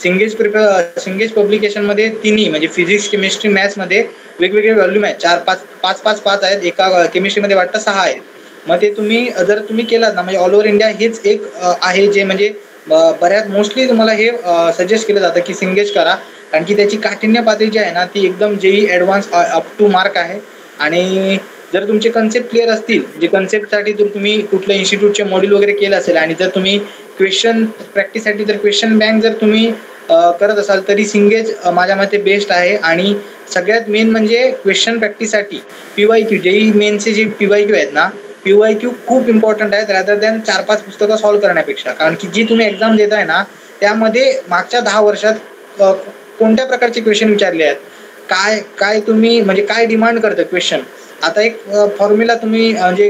S1: सिंगेज पब्लिकेशन मध्ये तिन्ही म्हणजे फिजिक्स, केमिस्ट्री, मॅथ्स मध्ये वेगवेगळे व्हॉल्यूम आहेत. 4-5 आहेत. एका केमिस्ट्रीमध्ये वाटतं 6 आहेत. मग ते तुम्ही जर तुम्ही केलात ना, म्हणजे ऑल ओव्हर इंडिया हेच एक आहे जे म्हणजे बऱ्याच मोस्टली तुम्हाला हे सजेस्ट केलं जातं की सिंगेज करा, कारण की त्याची काठिण्य पातळी जी आहे ना ती एकदम JEE advance up to mark आहे. आणि जर तुमचे कन्सेप्ट क्लिअर असतील, जे कन्सेप्टसाठी जर तुम्ही कुठल्या इन्स्टिट्यूटचे मॉड्यूल वगैरे केलं असेल आणि जर तुम्ही क्वेश्चन प्रॅक्टिससाठी जर क्वेश्चन बँक जर तुम्ही करत असाल तरी सिंगेज माझ्या मते बेस्ट आहे. आणि सगळ्यात मेन म्हणजे क्वेश्चन प्रॅक्टिससाठी PYQ जेई मेनचे जे PYQ आहेत ना, PYQ खूप इम्पॉर्टंट आहेत रादर दॅन 4-5 पुस्तकं सॉल्व्ह करण्यापेक्षा. कारण की जी तुम्ही एक्झाम देताय ना त्यामध्ये मागच्या 10 वर्षात कोणत्या प्रकारचे क्वेश्चन विचारले आहेत, काय तुम्ही म्हणजे काय डिमांड करतं क्वेश्चन. आता एक फॉर्म्युला तुम्ही म्हणजे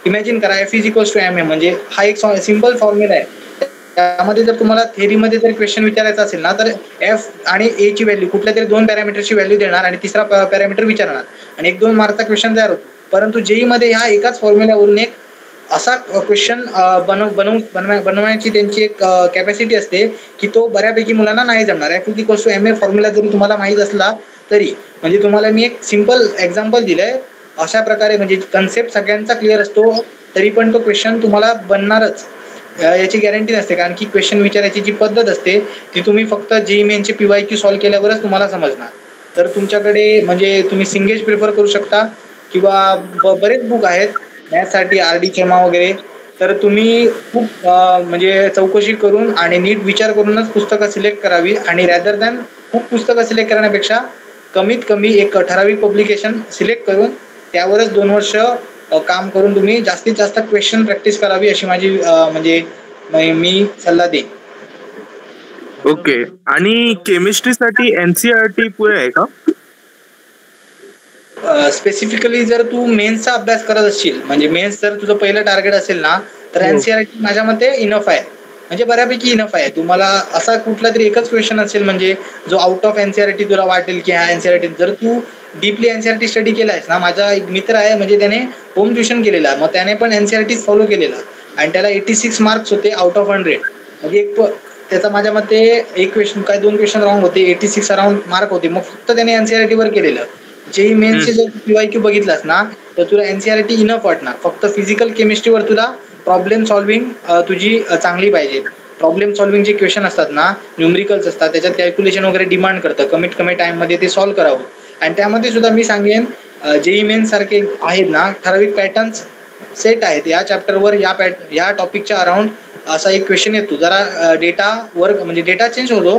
S1: इमॅजिन करा, F=ma, म्हणजे हा एक सिम्पल फॉर्म्युला आहे. त्यामध्ये जर तुम्हाला थेरीमध्ये जर क्वेश्चन विचारायचा असेल ना तर F आणि A ची व्हॅल्यू कुठल्या तरी 2 पॅरामीटरची व्हॅल्यू देणार आणि तिसरा पॅरामीटर विचारणार आणि 1-2 मार्कचा क्वेश्चन तयार होतो. परंतु जेई मध्ये ह्या एकाच फॉर्म्युल्यावरून एक असा क्वेश्चन बनवण्याची त्यांची एक कॅपॅसिटी असते की तो बऱ्यापैकी मुलांना नाही जमणार. F=ma फॉर्म्युला जरी तुम्हाला माहीत असला तरी, म्हणजे तुम्हाला मी एक सिम्पल एक्झाम्पल दिलंय. अशा प्रकारे म्हणजे कन्सेप्ट सगळ्यांचा क्लिअर असतो तरी पण तो क्वेश्चन तुम्हाला बनणारच याची गॅरंटी नसते, कारण की क्वेश्चन विचारायची जी पद्धत असते ती तुम्ही फक्त जेई मेनचे PYQ सॉल्व्ह केल्यावरच तुम्हाला समजणार. तर तुमच्याकडे म्हणजे तुम्ही सिंगेज प्रिफर करू शकता किंवा बरेच बुक आहेत मॅथ्ससाठी, RD केमा वगैरे. तर तुम्ही खूप म्हणजे चौकशी करून आणि नीट विचार करूनच पुस्तकं सिलेक्ट करावी. आणि रॅदर दॅन खूप पुस्तकं सिलेक्ट करण्यापेक्षा कमीत कमी एक ठराविक पब्लिकेशन सिलेक्ट करून त्यावरच 2 वर्ष काम करून तुम्ही जास्तीत जास्त क्वेश्चन प्रॅक्टिस करावी अशी माझी म्हणजे मी सल्ला देईन.
S5: ओके. आणि केमिस्ट्रीसाठी NCERT पुरे आहे का?
S1: स्पेसिफिकली जर तू मेन्सचा अभ्यास करत असशील, म्हणजे मेन्स जर तुझं पहिलं टार्गेट असेल ना तर NCERT माझ्या मते इनफ आहे, म्हणजे बऱ्यापैकी इनफ आहे. तुम्हाला असा कुठला तरी एकच क्वेश्चन असेल म्हणजे जो आउट ऑफ NCERT तुला वाटेल की हा NCERT, जर तू डीपली NCERT स्टडी केलायस ना, माझा एक मित्र आहे म्हणजे त्याने होम ट्युशन केलेला, मग त्याने पण NCERT फॉलो केलेला आणि त्याला 86 मार्क्स होते आउट ऑफ 100. म्हणजे एक त्याचा माझ्या मते एक क्वेश्चन काय 2 क्वेश्चन रॉंग होते, 86 अराउंड मार्क होते. मग फक्त त्याने NCERT वर केलेलं. जेई मेन्सचे जर PYQ बघितलास ना तर तुला NCERT इनफ वाटणार. फक्त फिजिकल केमिस्ट्रीवर तुला प्रॉब्लेम सॉल्विंग तुझी चांगली पाहिजे. प्रॉब्लेम सॉल्विंग जे क्वेश्चन असतात ना, न्यूमरिकल्स असतात, त्याच्यात कॅल्क्युलेशन वगैरे डिमांड करतं, कमीत कमी टाइममध्ये ते सॉल्व्ह करावं. आणि त्यामध्ये सुद्धा मी सांगेन जेई मेन्स सारखे आहेत ना ठराविक पॅटर्न्स सेट आहेत. या चॅप्टरवर या टॉपिकच्या अराउंड असा एक क्वेश्चन येतो. जरा डेटा वर्क म्हणजे डेटा चेंज होतो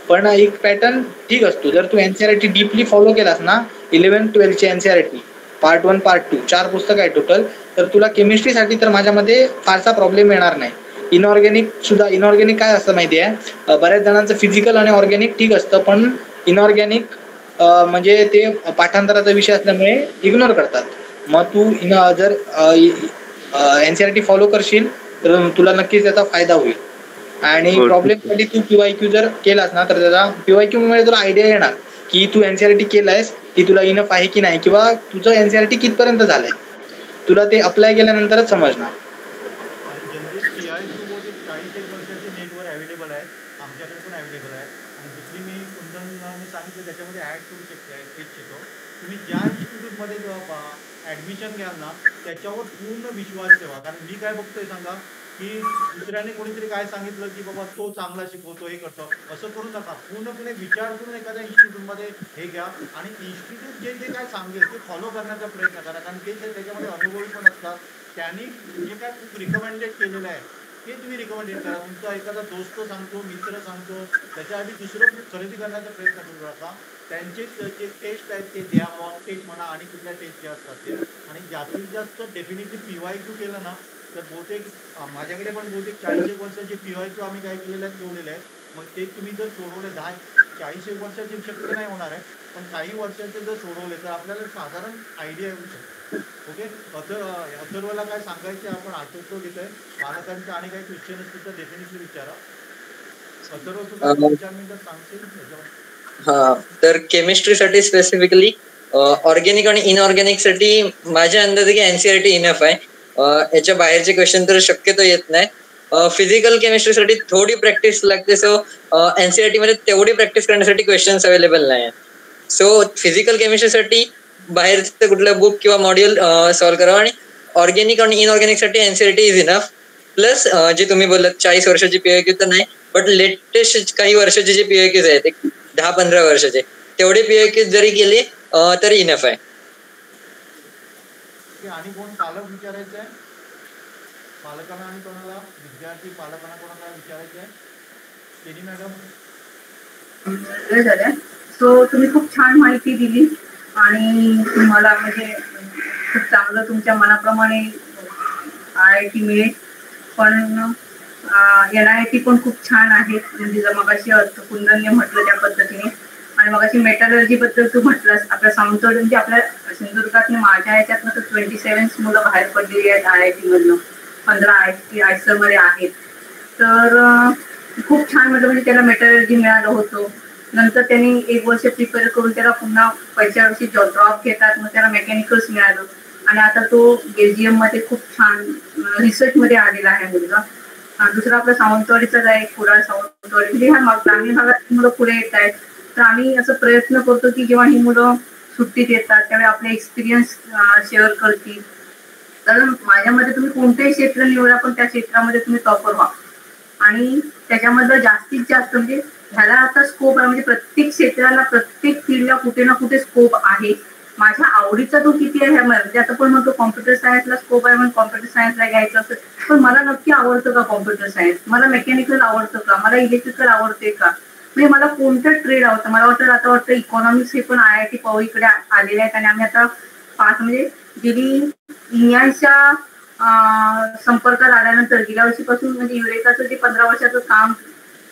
S1: पण एक पॅटर्न ठीक असतो. जर तू NCERT डीपली फॉलो केलास ना, 11-12चे NCERT पार्ट 1 पार्ट 2 4 पुस्तकं आहे टोटल, तर तुला केमिस्ट्रीसाठी तर माझ्यामध्ये फारसा प्रॉब्लेम येणार नाही. इनऑर्गॅनिक काय असतं माहिती आहे, बऱ्याच जणांचं फिजिकल आणि ऑर्गॅनिक ठीक असतं पण इनऑर्गॅनिक म्हणजे ते पाठांतराचा विषय असल्यामुळे इग्नोर करतात. मग तू जर NCERT फॉलो करशील तर तुला नक्कीच त्याचा फायदा होईल. आणि प्रॉब्लेमसाठी तू PYQ जर केलास ना तर त्याचा PYQ मध्ये तुला आयडिया येणार की तू NCERT केलायस की तुला इनफ आहे की नाही, किंवा तुझं NCERT कितपर्यंत झालंय तुला ते अप्लाय केल्यानंतरच समजणार.
S2: आणि जनरली PIQ मध्ये 40 वर्षाचे नेटवर अवेलेबल आहे, आमच्याकडे पण अवेलेबल आहे. आणि दुसरी मी कुंदनने सांगितलं त्याच्यामध्ये ऍड करू इच्छितो, तुम्ही ज्या इन्स्टिट्यूटमध्ये ऍडमिशन घ्याल ना त्याच्यावर पूर्ण विश्वास ठेवा. कारण मी काय बघतोय सांगा की दुसऱ्याने कोणीतरी काय सांगितलं की बाबा तो चांगला शिकवतो हे करतो, असं करू नका. पूर्णपणे विचार करून एखाद्या इन्स्टिट्यूटमध्ये हे घ्या आणि इन्स्टिट्यूट जे जे काय सांगेल ते फॉलो करण्याचा प्रयत्न करा. कारण ते त्याच्यामध्ये अनुभवी पण असतात, त्यांनी जे काय खूप रिकमेंडेड केलेलं आहे ते तुम्ही रिकमेंडेड करा. तुमचा एखादा दोस्त सांगतो, मित्र सांगतो, त्याच्या आधी दुसरं खरेदी करण्याचा प्रयत्न करू नका. त्यांचे जे टेस्ट आहेत ते द्या, मॉक टेस्ट म्हणा आणि कुठल्या टेस्ट ज्या असतात ते. आणि जास्तीत जास्त डेफिनेटली PYQ केलं ना तर बहुतेक माझ्याकडे पण बहुतेक 40 वर्षाचे PYQ आम्ही काय केलेले आहेत ठेवलेले आहेत. मग ते तुम्ही जर सोडवले 40 वर्षाचे शक्य नाही होणार आहे पण काही वर्षाचे जर सोडवले तर आपल्याला साधारण आयडिया येऊ शकतो. ओके. अथर्वला काय सांगायचे आपण आठवतो घेतोय, बालकांचे आणि काही क्वेश्चन असतील तर डेफिनेटली विचारा. अथर्व तुला 2-4 मिनिटात सांगशील?
S4: हा, तर केमिस्ट्रीसाठी स्पेसिफिकली ऑर्गॅनिक आणि इनऑर्गॅनिक साठी माझ्या अंदाजे की NCERT इनफ आहे. याच्या बाहेरचे क्वेश्चन तर शक्यतो येत नाही. फिजिकल केमिस्ट्रीसाठी थोडी प्रॅक्टिस लागते. सो एनसीईआरटी मध्ये तेवढी प्रॅक्टिस करण्यासाठी क्वेश्चन्स अवेलेबल नाही. सो फिजिकल केमिस्ट्रीसाठी बाहेरचं कुठलं बुक किंवा मॉड्यूल सॉल्व्ह करावं आणि ऑर्गॅनिक आणि इनऑर्गॅनिक साठी एनसीईआरटी इज इनफ. प्लस जे तुम्ही बोललात 40 वर्षाची पीआयक्यू तर नाही, बट लेटेस्ट काही वर्षाचे जे पीआयक्यूज आहेत 10-15 वर्षाचे तेवढे पीआयक्यू जरी केले तरी इनफ आहे.
S2: आणि कोण पालक विचारायचं आहे? पालकांना आणि कोणाला विद्यार्थी पालकांना कोणाला विचारायचं आहे? केली मॅडम.
S3: सो तुम्ही खूप छान माहिती दिली आणि तुम्हाला म्हणजे खूप चांगलं तुमच्या मनाप्रमाणे IIT मिळेल. पण NIT पण खूप छान आहे, म्हणजे मगाशी कुंदनने म्हटलं त्या पद्धतीने. आणि मगाशी मेटलर्जी बद्दल तू म्हटलंस. आपल्या सावंतवाडी म्हणजे आपल्या सिंधुदुर्गात माझ्या याच्यातनं तर 27 मुलं बाहेर पडलेली आहेत IIT मधनं. 15 IISER मध्ये आहेत. तर खूप छान म्हणजे त्याला मेटलर्जी मिळालं होतं. नंतर त्यांनी 1 वर्ष प्रिपेअर करून त्याला पुन्हा पहिल्या वर्षी ड्रॉप घेतात, मग त्याला मेकॅनिकल्स मिळालं. आणि आता तो बेल्जियम मध्ये खूप छान रिसर्च मध्ये आलेला आहे मुलगा. दुसरा आपला सावंतवाडीचाच आहे, कुडाळ सावंतवाडी. म्हणजे ह्या ग्रामीण भागात मुलं पुढे येत आहेत. तर आम्ही असं प्रयत्न करतो की जेव्हा ही मुलं सुट्टीत येतात त्यावेळी आपले एक्सपिरियन्स शेअर करतील. कारण माझ्यामध्ये तुम्ही कोणतेही क्षेत्र निवडा पण त्या क्षेत्रामध्ये तुम्ही टॉपर व्हा. आणि त्याच्यामधलं जास्तीत जास्त म्हणजे ह्याला आता स्कोप आहे, म्हणजे प्रत्येक क्षेत्राला प्रत्येक फील्डला कुठे ना कुठे स्कोप आहे. माझ्या आवडीचा तो किती आहे म्हणजे आता पण म्हणतो कॉम्प्युटर सायन्सला स्कोप आहे म्हणून कॉम्प्युटर सायन्सला घ्यायचं असतं. पण मला नक्की आवडतं का कॉम्प्युटर सायन्स? मला मेकॅनिकल आवडतं का? मला इलेक्ट्रिकल आवडते का? म्हणजे मला कोणतं ट्रेड आवडतं? मला आता वाटतं इकॉनॉमिक्स हे पण IIT पवईकडे आलेले आहेत. आणि आम्ही आता म्हणजे गेली इंडियनच्या संपर्कात आल्यानंतर गेल्या वर्षीपासून म्हणजे युरेकाचं जे 15 वर्षाचं काम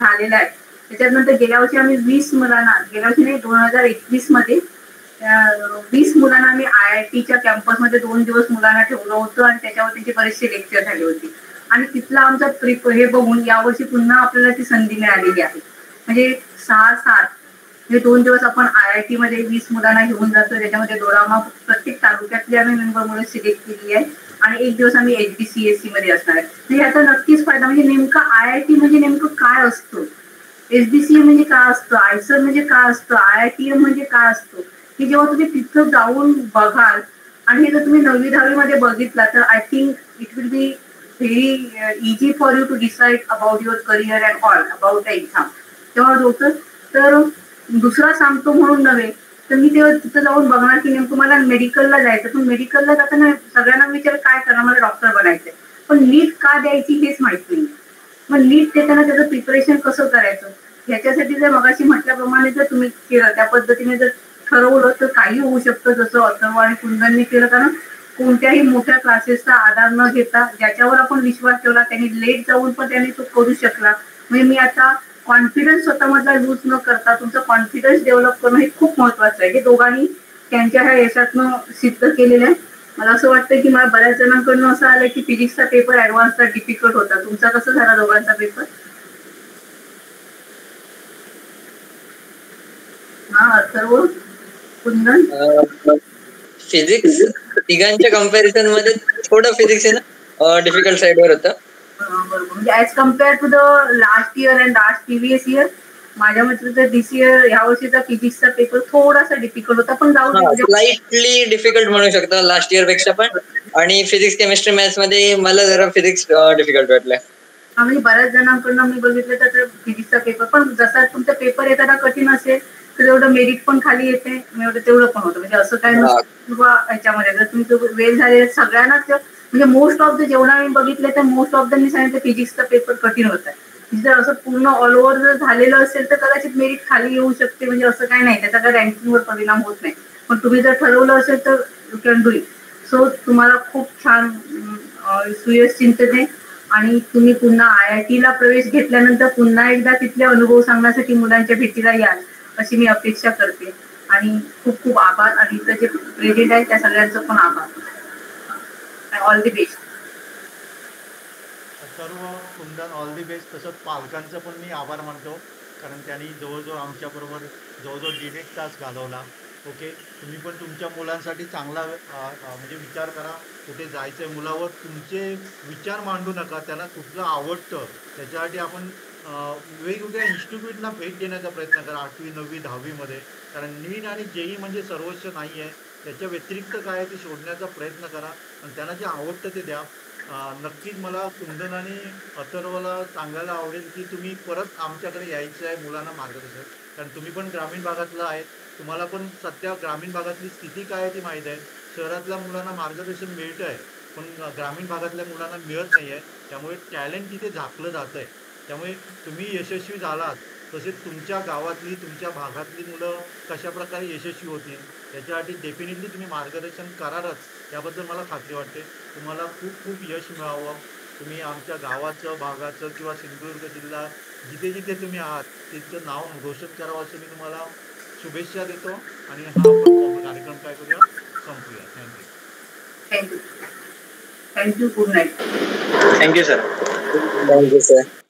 S3: झालेलं आहे त्याच्यानंतर गेल्या वर्षी आम्ही 20 मुलांना, गेल्या वर्षी नाही 2021 मध्ये 20 मुलांना आम्ही IITच्या कॅम्पसमध्ये 2 दिवस मुलांना ठेवलं होतं. आणि त्याच्यावर त्यांचे बरेचसे लेक्चर झाले होते. आणि तिथला आमचा ट्रिप हे बघून यावर्षी पुन्हा आपल्याला ती संधी मिळालेली आहे. म्हणजे 6-7 हे 2 दिवस आपण IIT मध्ये 20 मुलांना घेऊन जातो. त्याच्यामध्ये दोरामा प्रत्येक तालुक्यातली आम्ही मेंबर म्हणून सिलेक्ट केली आहे. आणि 1 दिवस आम्ही HBCSE मध्ये असणार आहे. म्हणजे याचा नक्कीच फायदा, म्हणजे नेमका IIT म्हणजे नेमकं काय असतं, SBCA म्हणजे काय असतं, IISER म्हणजे काय असतं, IITM म्हणजे काय असतं, की जेव्हा तुम्ही तिथं जाऊन बघाल आणि हे जर तुम्ही 9वी-10वी मध्ये बघितला तर I think it will be very easy for you to decide about your career and all about the exam. तेव्हा होतं तर दुसरा सांगतो म्हणून नव्हे तर मी तेव्हा तिथं जाऊन बघणार की नेमकं मला मेडिकलला जायचं. पण मेडिकलला जाताना सगळ्यांना विचार काय करणार, मला डॉक्टर बनायचंय. पण नीट का द्यायची हेच माहित नाही. मग नीट देताना त्याचं प्रिपरेशन कसं करायचं ह्याच्यासाठी जर मगाशी म्हटल्याप्रमाणे जर तुम्ही केलं त्या पद्धतीने जर ठरवलं तर काही होऊ शकतं, जसं अथर्व आणि कुंदनने केलं. कारण कोणत्याही मोठ्या क्लासेसचा आधार न घेता ज्याच्यावर आपण विश्वास ठेवला त्यांनी लेट जाऊन पण त्यांनी तो करू शकला. म्हणजे मी आता कॉन्फिडन्स स्वतःमधला लूज न करता तुमचं कॉन्फिडन्स डेव्हलप करणं हे खूप महत्वाचं आहे. हे दोघांनी त्यांच्या ह्या यशातनं सिद्ध केलेलं आहे. मला असं वाटतं की मला बऱ्याच जणांकडून असं आलंय की फिजिक्सचा पेपर ऍडव्हान्सचा डिफिकल्ट होता. तुमचा कसं झाला दोघांचा पेपर? हा अथर्व, कुंदन.
S4: फिजिक्स तिघांच्या कम्पॅरिझन मध्ये थोडं फिजिक्स आहे ना डिफिकल्ट साईडवर होतं.
S3: बरोबर, म्हणजे as compare to the last year and last previous year माझ्या मते तर दिस इयर ह्या वर्षीचा फिजिक्सचा पेपर थोडासा डिफिकल्ट होता. पण जाऊ दे,
S4: स्लाइटली डिफिकल्ट म्हणू शकता लास्ट इयर पेक्षा पण. आणि फिजिक्स केमिस्ट्री मॅथ्स मध्ये मला जरा फिजिक्स डिफिकल्ट वाटलं.
S3: म्हणजे बऱ्याच जणांकडून मी बघितलं तर फिजिक्सचा पेपर पण जसा तुमचा पेपर एखादा कठीण असेल तर तेवढं मेरिट पण खाली येते, तेवढं पण होतं. म्हणजे असं काय नसतं किंवा ह्याच्यामध्ये जर तुम्ही वेळ झाले सगळ्यांनाच म्हणजे मोस्ट ऑफ द जेवढा मी बघितलं तर मोस्ट ऑफ द मी सांगितलं फिजिक्सचा पेपर कठीण होता. जर असं पूर्ण ऑल ओव्हर जर झालेलं असेल तर कदाचित मेरिट खाली येऊ शकते. म्हणजे असं काय नाही, त्याचा काय रँकिंगवर परिणाम होत नाही. पण तुम्ही जर ठरवलं असेल तर you can do it. So तुम्हाला खूप छान सुयश चिंतने आणि तुम्ही पुन्हा IITला प्रवेश घेतल्यानंतर पुन्हा एकदा तिथले अनुभव सांगण्यासाठी मुलांच्या भेटीला याल अशी मी अपेक्षा करते. आणि खूप खूप आभार. आणि इथं जे प्रेझेंट आहे त्या सगळ्यांचं पण आभार. All the best.
S2: सर्व कुंदन ऑल दी बेस्ट. तसंच पालकांचं पण मी आभार मानतो कारण त्यांनी जवळजवळ आमच्याबरोबर जवळजवळ 1.5 तास घालवला. ओके, तुम्ही पण तुमच्या मुलांसाठी चांगला म्हणजे विचार करा, कुठे जायचं आहे मुलावर तुमचे विचार मांडू नका, त्याला कुठलं आवडतं त्याच्यासाठी आपण वेगवेगळ्या इन्स्टिट्यूटला भेट देण्याचा प्रयत्न करा 8वी 9वी 10वीमध्ये. कारण नीट आणि जेई म्हणजे सर्वोच्च नाही आहे, त्याच्या व्यतिरिक्त काय आहे ते शोधण्याचा प्रयत्न करा आणि त्यांना जे आवडतं ते द्या. नक्कीच मला कुंदन आणि अथर्वला सांगायला आवडेल की तुम्ही परत आमच्याकडे यायचं आहे मुलांना मार्गदर्शन, कारण तुम्ही पण ग्रामीण भागातला आहे, तुम्हाला पण सध्या ग्रामीण भागातली स्थिती काय आहे ती माहीत आहे. शहरातल्या मुलांना मार्गदर्शन मिळतं आहे, पण ग्रामीण भागातल्या मुलांना मिळत नाही आहे. त्यामुळे टॅलेंट तिथे झाकलं जातं आहे. त्यामुळे तुम्ही यशस्वी झालात तसेच तुमच्या गावातली तुमच्या भागातली मुलं कशाप्रकारे यशस्वी होतील याच्यासाठी डेफिनेटली तुम्ही मार्गदर्शन करालच, याबद्दल मला खात्री वाटते. तुम्हाला खूप खूप यश मिळावं. तुम्ही आमच्या गावाचं भागाचं किंवा सिंधुदुर्ग जिल्हा जिथे जिथे तुम्ही आहात तिथं नाव रोशन करावं असं मी तुम्हाला शुभेच्छा देतो आणि हा आपण कार्यक्रम काय करूया, संपूया. Thank you.
S3: Thank you. Thank you. Good night.
S1: Thank you sir.
S4: Thank you sir.